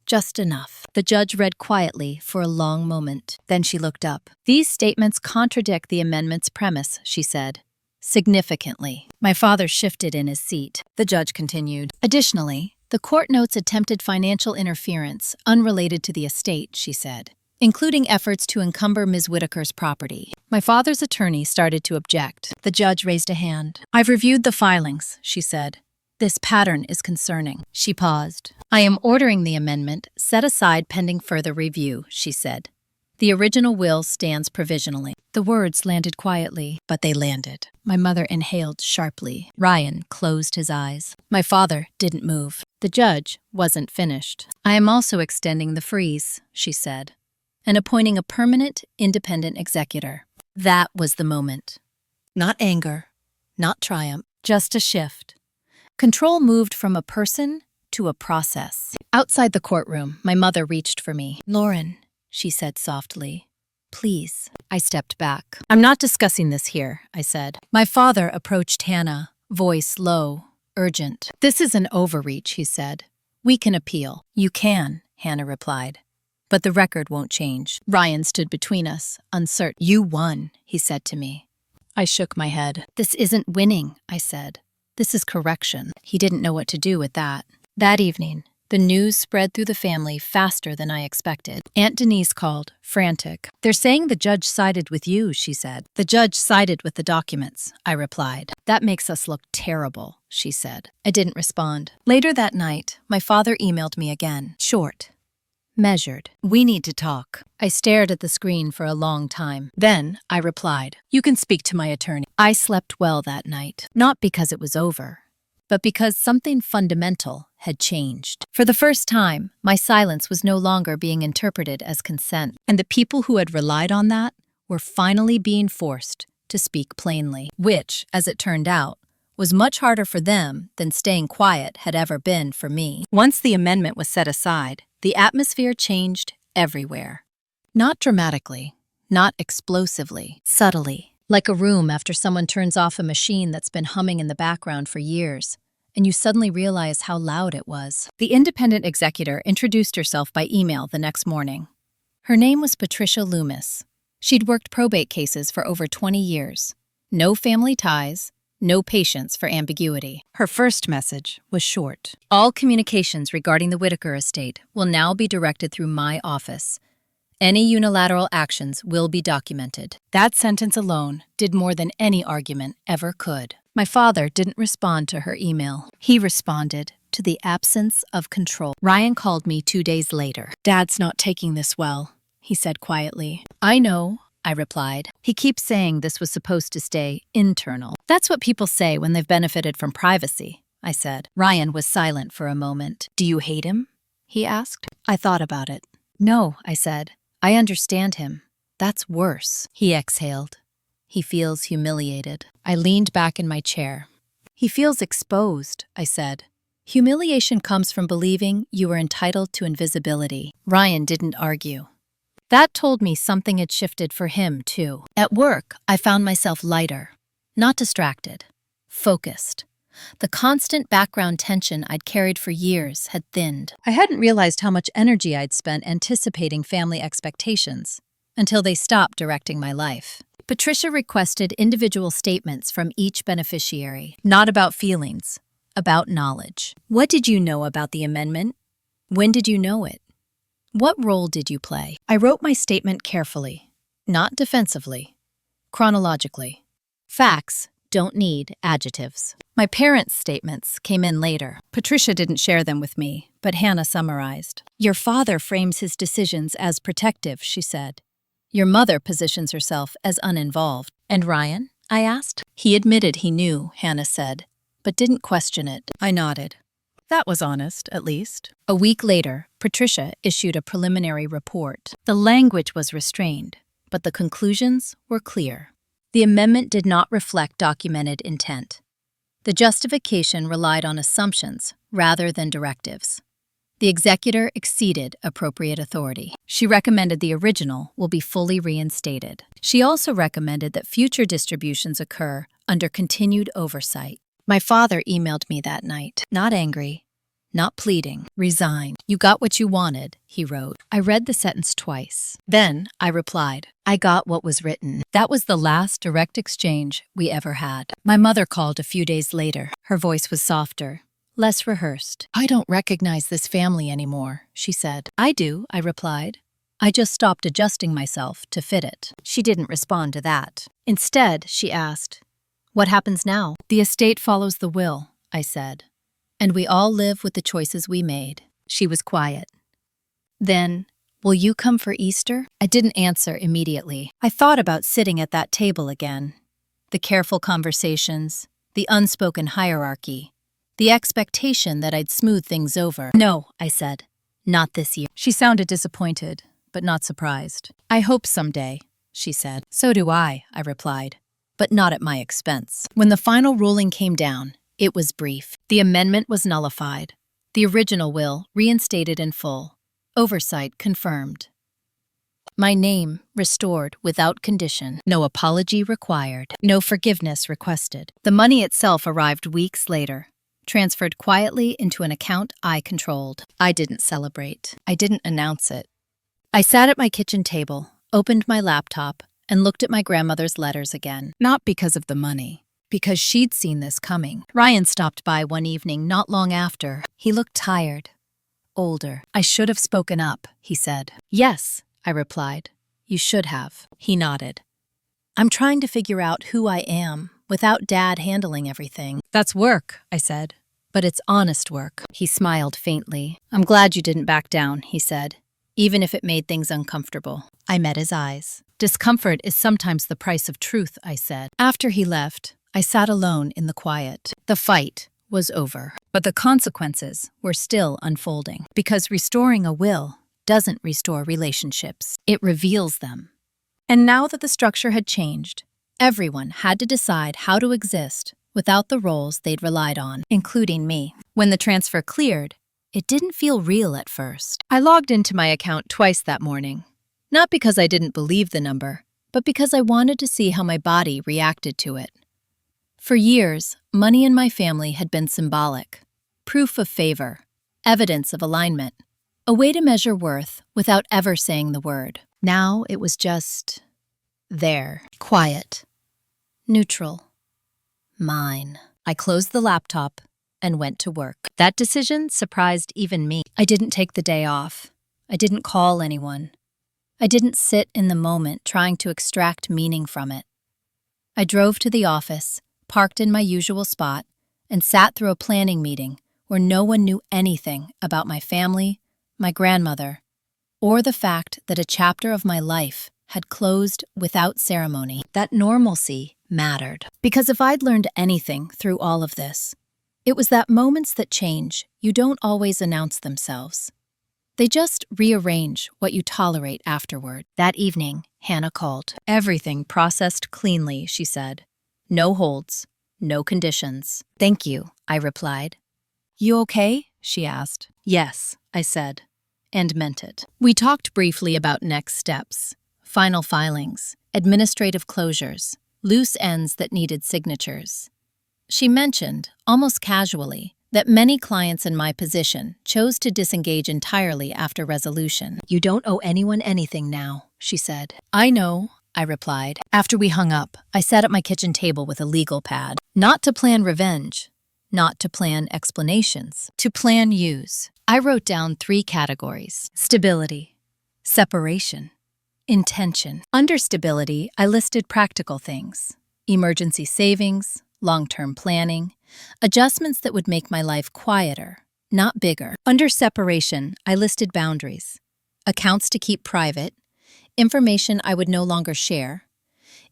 Just enough. The judge read quietly for a long moment. Then she looked up. These statements contradict the amendment's premise, she said. Significantly. My father shifted in his seat. The judge continued. Additionally, the court notes attempted financial interference unrelated to the estate, she said, including efforts to encumber Ms. Whitaker's property. My father's attorney started to object. The judge raised a hand. I've reviewed the filings, she said. This pattern is concerning. She paused. I am ordering the amendment set aside pending further review, she said. The original will stands provisionally. The words landed quietly, but they landed. My mother inhaled sharply. Ryan closed his eyes. My father didn't move. The judge wasn't finished. I am also extending the freeze, she said, and appointing a permanent, independent executor. That was the moment. Not anger, not triumph, just a shift. Control moved from a person to a process. Outside the courtroom, my mother reached for me. Lauren, she said softly. Please. I stepped back. I'm not discussing this here, I said. My father approached Hannah, voice low, urgent. This is an overreach, he said. We can appeal. You can, Hannah replied. But the record won't change. Ryan stood between us, uncertain. You won, he said to me. I shook my head. This isn't winning, I said. This is correction. He didn't know what to do with that. That evening, the news spread through the family faster than I expected. Aunt Denise called, frantic. They're saying the judge sided with you, she said. The judge sided with the documents, I replied. That makes us look terrible, she said. I didn't respond. Later that night, my father emailed me again. Short. Measured. We need to talk. I stared at the screen for a long time. Then, I replied, you can speak to my attorney. I slept well that night, not because it was over, but because something fundamental had changed. For the first time, my silence was no longer being interpreted as consent, and the people who had relied on that were finally being forced to speak plainly, which, as it turned out, was much harder for them than staying quiet had ever been for me. Once the amendment was set aside, the atmosphere changed everywhere. Not dramatically, not explosively, subtly, like a room after someone turns off a machine that's been humming in the background for years, and you suddenly realize how loud it was. The independent executor introduced herself by email the next morning. Her name was Patricia Loomis. She'd worked probate cases for over 20 years. No family ties, no patience for ambiguity. Her first message was short. All communications regarding the Whitaker estate will now be directed through my office. Any unilateral actions will be documented. That sentence alone did more than any argument ever could. My father didn't respond to her email. He responded to the absence of control. Ryan called me 2 days later. Dad's not taking this well, he said quietly. I know, I replied. He keeps saying this was supposed to stay internal. That's what people say when they've benefited from privacy, I said. Ryan was silent for a moment. Do you hate him? He asked. I thought about it. No, I said. I understand him. That's worse. He exhaled. He feels humiliated. I leaned back in my chair. He feels exposed, I said. Humiliation comes from believing you are entitled to invisibility. Ryan didn't argue. That told me something had shifted for him, too. At work, I found myself lighter, not distracted, focused. The constant background tension I'd carried for years had thinned. I hadn't realized how much energy I'd spent anticipating family expectations until they stopped directing my life. Patricia requested individual statements from each beneficiary, not about feelings, about knowledge. What did you know about the amendment? When did you know it? What role did you play? I wrote my statement carefully, not defensively, chronologically. Facts don't need adjectives. My parents' statements came in later. Patricia didn't share them with me, but Hannah summarized. Your father frames his decisions as protective, she said. Your mother positions herself as uninvolved. And Ryan? I asked. He admitted he knew, Hannah said, but didn't question it. I nodded. That was honest, at least. A week later, Patricia issued a preliminary report. The language was restrained, but the conclusions were clear. The amendment did not reflect documented intent. The justification relied on assumptions rather than directives. The executor exceeded appropriate authority. She recommended the original will be fully reinstated. She also recommended that future distributions occur under continued oversight. My father emailed me that night, not angry, not pleading, resigned. You got what you wanted, he wrote. I read the sentence twice. Then I replied, I got what was written. That was the last direct exchange we ever had. My mother called a few days later. Her voice was softer, less rehearsed. I don't recognize this family anymore, she said. I do, I replied. I just stopped adjusting myself to fit it. She didn't respond to that. Instead, she asked, what happens now? The estate follows the will, I said. And we all live with the choices we made. She was quiet. Then, will you come for Easter? I didn't answer immediately. I thought about sitting at that table again. The careful conversations, the unspoken hierarchy, the expectation that I'd smooth things over. No, I said. Not this year. She sounded disappointed, but not surprised. I hope someday, she said. So do I replied. But not at my expense. When the final ruling came down, it was brief. The amendment was nullified. The original will reinstated in full. Oversight confirmed. My name restored without condition. No apology required. No forgiveness requested. The money itself arrived weeks later, transferred quietly into an account I controlled. I didn't celebrate. I didn't announce it. I sat at my kitchen table, opened my laptop, and looked at my grandmother's letters again. Not because of the money, because she'd seen this coming. Ryan stopped by one evening not long after. He looked tired, older. I should have spoken up, he said. Yes, I replied. You should have. He nodded. I'm trying to figure out who I am without Dad handling everything. That's work, I said. But it's honest work. He smiled faintly. I'm glad you didn't back down, he said, even if it made things uncomfortable. I met his eyes. Discomfort is sometimes the price of truth, I said. After he left, I sat alone in the quiet. The fight was over, but the consequences were still unfolding. Because restoring a will doesn't restore relationships. It reveals them. And now that the structure had changed, everyone had to decide how to exist without the roles they'd relied on, including me. When the transfer cleared, it didn't feel real at first. I logged into my account twice that morning. Not because I didn't believe the number, but because I wanted to see how my body reacted to it. For years, money in my family had been symbolic, proof of favor, evidence of alignment, a way to measure worth without ever saying the word. Now it was just there, quiet, neutral, mine. I closed the laptop and went to work. That decision surprised even me. I didn't take the day off. I didn't call anyone. I didn't sit in the moment trying to extract meaning from it. I drove to the office, parked in my usual spot, and sat through a planning meeting where no one knew anything about my family, my grandmother, or the fact that a chapter of my life had closed without ceremony. That normalcy mattered. Because if I'd learned anything through all of this, it was that moments that change, you don't always announce themselves. They just rearrange what you tolerate afterward. That evening, Hannah called. Everything processed cleanly, she said. No holds, no conditions. Thank you, I replied. You okay? She asked. Yes, I said, and meant it. We talked briefly about next steps, final filings, administrative closures, loose ends that needed signatures. She mentioned, almost casually, that many clients in my position chose to disengage entirely after resolution. You don't owe anyone anything now, she said. I know, I replied. After we hung up, I sat at my kitchen table with a legal pad. Not to plan revenge, not to plan explanations, to plan use. I wrote down 3 categories: stability, separation, intention. Under stability, I listed practical things: emergency savings, long-term planning, adjustments that would make my life quieter, not bigger. Under separation, I listed boundaries: accounts to keep private, information I would no longer share,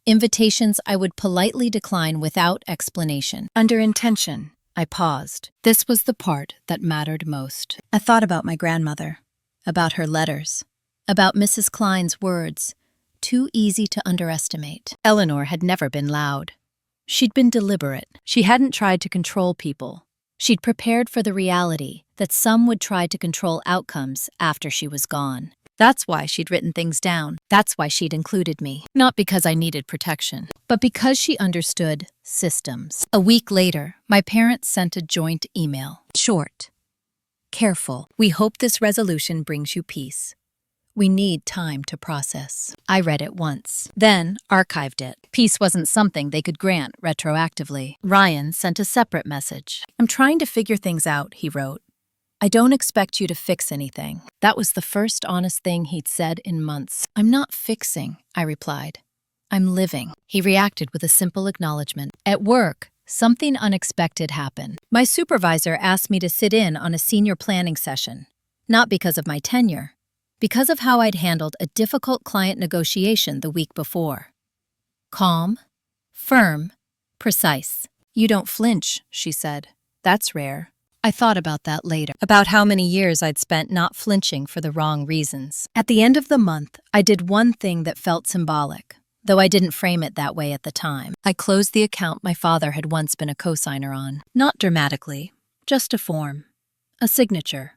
invitations I would politely decline without explanation. Under intention, I paused. This was the part that mattered most. I thought about my grandmother, about her letters, about Mrs. Klein's words, too easy to underestimate. Eleanor had never been loud. She'd been deliberate. She hadn't tried to control people. She'd prepared for the reality that some would try to control outcomes after she was gone. That's why she'd written things down. That's why she'd included me. Not because I needed protection, but because she understood systems. A week later, my parents sent a joint email. Short. Careful. We hope this resolution brings you peace. We need time to process. I read it once, then archived it. Peace wasn't something they could grant retroactively. Ryan sent a separate message. I'm trying to figure things out, he wrote. I don't expect you to fix anything. That was the first honest thing he'd said in months. I'm not fixing, I replied. I'm living. He reacted with a simple acknowledgement. At work, something unexpected happened. My supervisor asked me to sit in on a senior planning session, not because of my tenure, because of how I'd handled a difficult client negotiation the week before. Calm, firm, precise. You don't flinch, she said. That's rare. I thought about that later, about how many years I'd spent not flinching for the wrong reasons. At the end of the month, I did one thing that felt symbolic, though I didn't frame it that way at the time. I closed the account my father had once been a co-signer on. Not dramatically, just a form, a signature,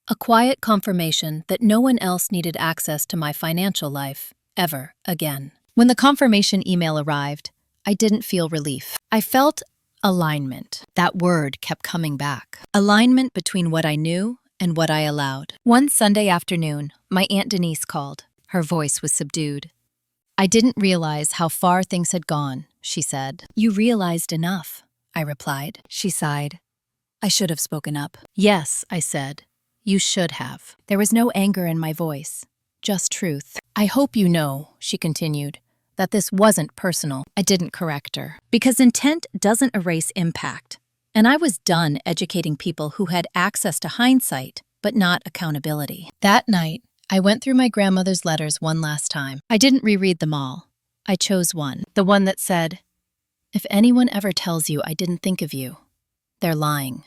a quiet confirmation that no one else needed access to my financial life ever again. When the confirmation email arrived, I didn't feel relief. I felt alignment. That word kept coming back. Alignment between what I knew and what I allowed. One Sunday afternoon, my Aunt Denise called. Her voice was subdued. I didn't realize how far things had gone, she said. You realized enough, I replied. She sighed. I should have spoken up. Yes, I said. You should have. There was no anger in my voice, just truth. I hope you know, she continued, that this wasn't personal. I didn't correct her. Because intent doesn't erase impact. And I was done educating people who had access to hindsight, but not accountability. That night, I went through my grandmother's letters one last time. I didn't reread them all. I chose one. The one that said, if anyone ever tells you I didn't think of you, they're lying.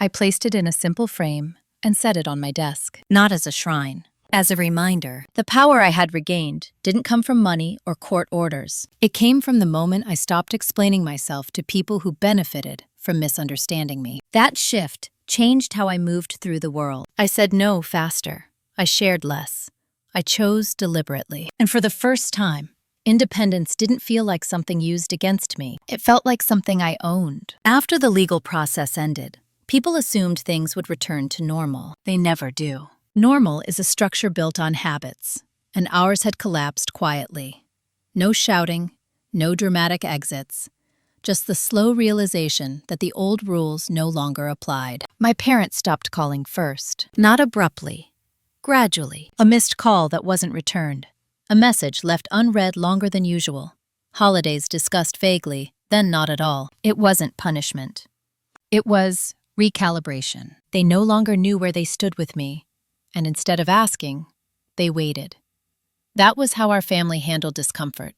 I placed it in a simple frame and set it on my desk, not as a shrine. As a reminder, the power I had regained didn't come from money or court orders. It came from the moment I stopped explaining myself to people who benefited from misunderstanding me. That shift changed how I moved through the world. I said no faster. I shared less. I chose deliberately. And for the first time, independence didn't feel like something used against me. It felt like something I owned. After the legal process ended, people assumed things would return to normal. They never do. Normal is a structure built on habits, and ours had collapsed quietly. No shouting, no dramatic exits, just the slow realization that the old rules no longer applied. My parents stopped calling first, not abruptly, gradually. A missed call that wasn't returned, a message left unread longer than usual, holidays discussed vaguely, then not at all. It wasn't punishment. It was recalibration. They no longer knew where they stood with me, and instead of asking, they waited. That was how our family handled discomfort,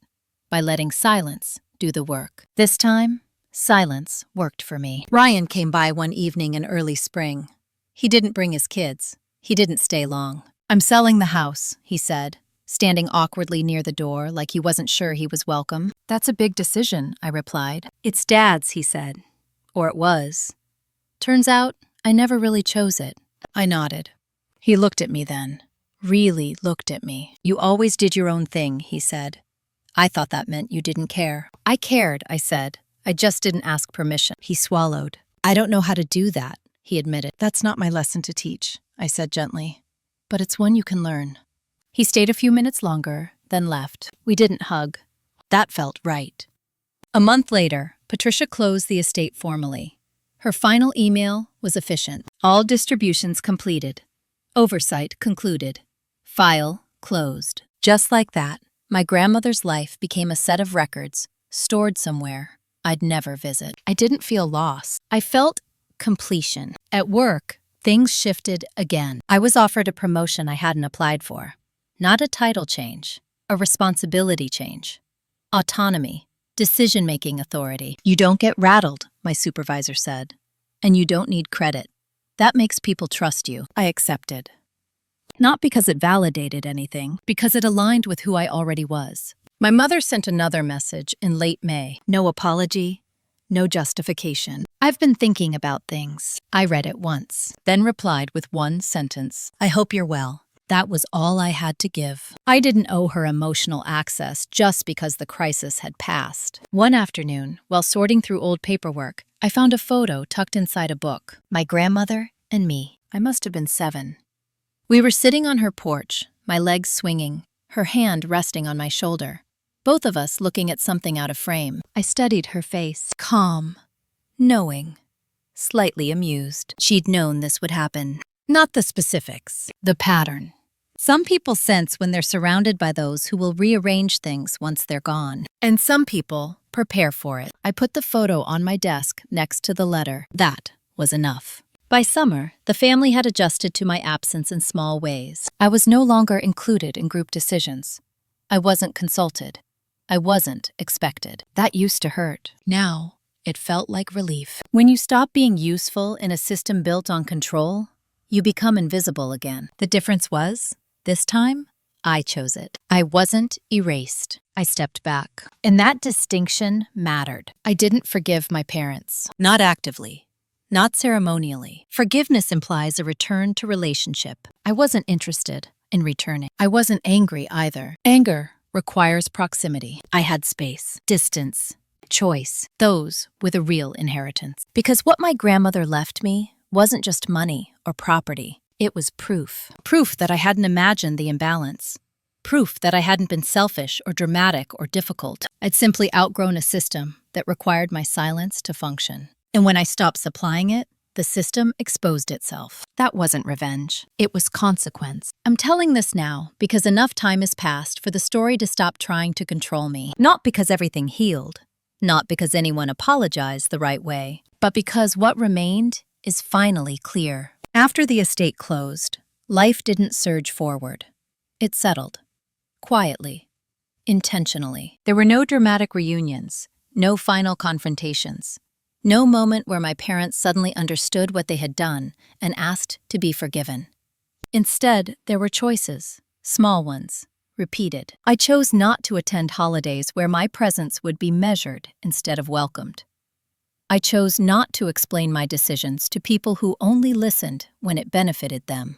by letting silence do the work. This time, silence worked for me. Ryan came by one evening in early spring. He didn't bring his kids. He didn't stay long. I'm selling the house, he said, standing awkwardly near the door like he wasn't sure he was welcome. That's a big decision, I replied. It's Dad's, he said. Or it was. Turns out, I never really chose it. I nodded. He looked at me then, really looked at me. You always did your own thing, he said. I thought that meant you didn't care. I cared, I said. I just didn't ask permission. He swallowed. I don't know how to do that, he admitted. That's not my lesson to teach, I said gently. But it's one you can learn. He stayed a few minutes longer, then left. We didn't hug. That felt right. A month later, Patricia closed the estate formally. Her final email was efficient. All distributions completed. Oversight concluded. File closed. Just like that, my grandmother's life became a set of records stored somewhere I'd never visit. I didn't feel loss. I felt completion. At work, things shifted again. I was offered a promotion I hadn't applied for. Not a title change, a responsibility change. Autonomy, decision-making authority. You don't get rattled, my supervisor said. And you don't need credit. That makes people trust you. I accepted. Not because it validated anything, because it aligned with who I already was. My mother sent another message in late May. No apology, no justification. I've been thinking about things. I read it once, then replied with one sentence. I hope you're well. That was all I had to give. I didn't owe her emotional access just because the crisis had passed. One afternoon, while sorting through old paperwork, I found a photo tucked inside a book. My grandmother and me. I must have been 7. We were sitting on her porch, my legs swinging, her hand resting on my shoulder. Both of us looking at something out of frame. I studied her face. Calm. Knowing. Slightly amused. She'd known this would happen. Not the specifics. The pattern. Some people sense when they're surrounded by those who will rearrange things once they're gone. And some people prepare for it. I put the photo on my desk next to the letter. That was enough. By summer, the family had adjusted to my absence in small ways. I was no longer included in group decisions. I wasn't consulted. I wasn't expected. That used to hurt. Now, it felt like relief. When you stop being useful in a system built on control, you become invisible again. The difference was, this time, I chose it. I wasn't erased. I stepped back. And that distinction mattered. I didn't forgive my parents. Not actively. Not ceremonially. Forgiveness implies a return to relationship. I wasn't interested in returning. I wasn't angry either. Anger requires proximity. I had space, distance, choice, those with a real inheritance. Because what my grandmother left me wasn't just money or property. It was proof. Proof that I hadn't imagined the imbalance. Proof that I hadn't been selfish or dramatic or difficult. I'd simply outgrown a system that required my silence to function. And when I stopped supplying it, the system exposed itself. That wasn't revenge. It was consequence. I'm telling this now because enough time has passed for the story to stop trying to control me. Not because everything healed. Not because anyone apologized the right way. But because what remained is finally clear. After the estate closed, life didn't surge forward. It settled. Quietly. Intentionally. There were no dramatic reunions. No final confrontations. No moment where my parents suddenly understood what they had done and asked to be forgiven. Instead, there were choices, small ones, repeated. I chose not to attend holidays where my presence would be measured instead of welcomed. I chose not to explain my decisions to people who only listened when it benefited them.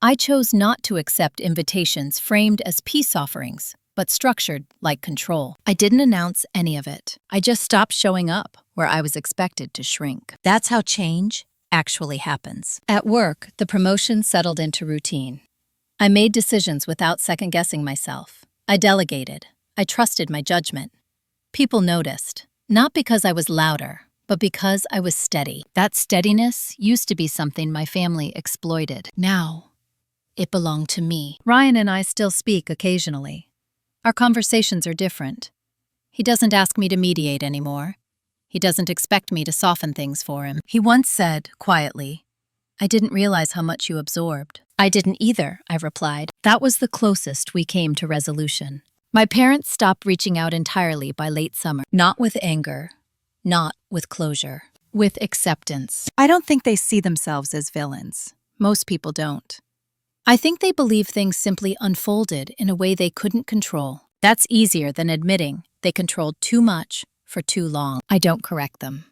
I chose not to accept invitations framed as peace offerings, but structured like control. I didn't announce any of it. I just stopped showing up where I was expected to shrink. That's how change actually happens. At work, the promotion settled into routine. I made decisions without second-guessing myself. I delegated. I trusted my judgment. People noticed, not because I was louder, but because I was steady. That steadiness used to be something my family exploited. Now, it belonged to me. Ryan and I still speak occasionally. Our conversations are different. He doesn't ask me to mediate anymore. He doesn't expect me to soften things for him. He once said, quietly, "I didn't realize how much you absorbed." I didn't either, I replied. That was the closest we came to resolution. My parents stopped reaching out entirely by late summer. Not with anger, not with closure, with acceptance. I don't think they see themselves as villains. Most people don't. I think they believe things simply unfolded in a way they couldn't control. That's easier than admitting they controlled too much for too long. I don't correct them.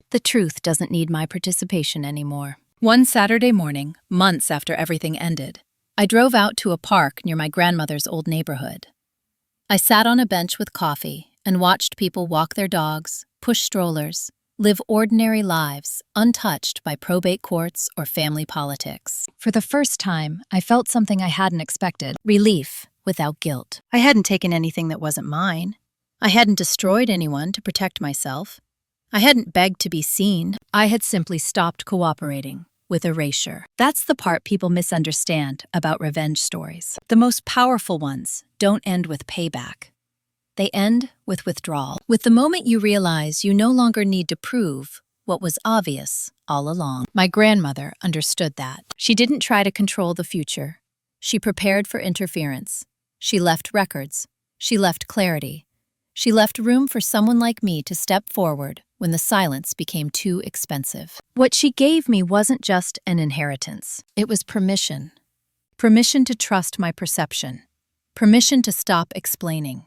The truth doesn't need my participation anymore. One Saturday morning, months after everything ended, I drove out to a park near my grandmother's old neighborhood. I sat on a bench with coffee and watched people walk their dogs, push strollers, live ordinary lives untouched by probate courts or family politics. For the first time, I felt something I hadn't expected, relief without guilt. I hadn't taken anything that wasn't mine. I hadn't destroyed anyone to protect myself. I hadn't begged to be seen. I had simply stopped cooperating with erasure. That's the part people misunderstand about revenge stories. The most powerful ones don't end with payback. They end with withdrawal. With the moment you realize you no longer need to prove what was obvious all along. My grandmother understood that. She didn't try to control the future. She prepared for interference. She left records. She left clarity. She left room for someone like me to step forward when the silence became too expensive. What she gave me wasn't just an inheritance. It was permission. Permission to trust my perception. Permission to stop explaining.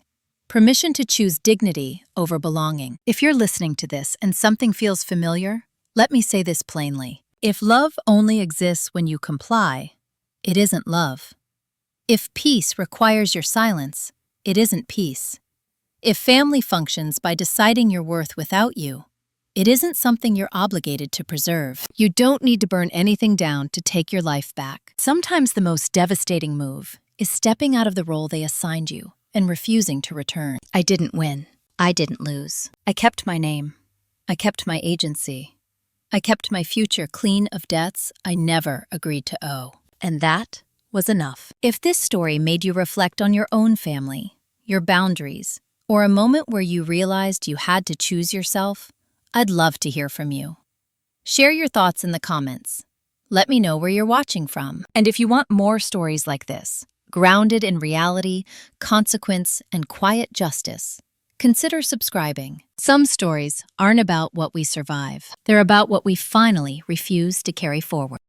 Permission to choose dignity over belonging. If you're listening to this and something feels familiar, let me say this plainly. If love only exists when you comply, it isn't love. If peace requires your silence, it isn't peace. If family functions by deciding your worth without you, it isn't something you're obligated to preserve. You don't need to burn anything down to take your life back. Sometimes the most devastating move is stepping out of the role they assigned you and refusing to return. I didn't win. I didn't lose. I kept my name. I kept my agency. I kept my future clean of debts I never agreed to owe. And that was enough. If this story made you reflect on your own family, your boundaries, or a moment where you realized you had to choose yourself, I'd love to hear from you. Share your thoughts in the comments. Let me know where you're watching from. And if you want more stories like this, grounded in reality, consequence, and quiet justice, consider subscribing. Some stories aren't about what we survive. They're about what we finally refuse to carry forward.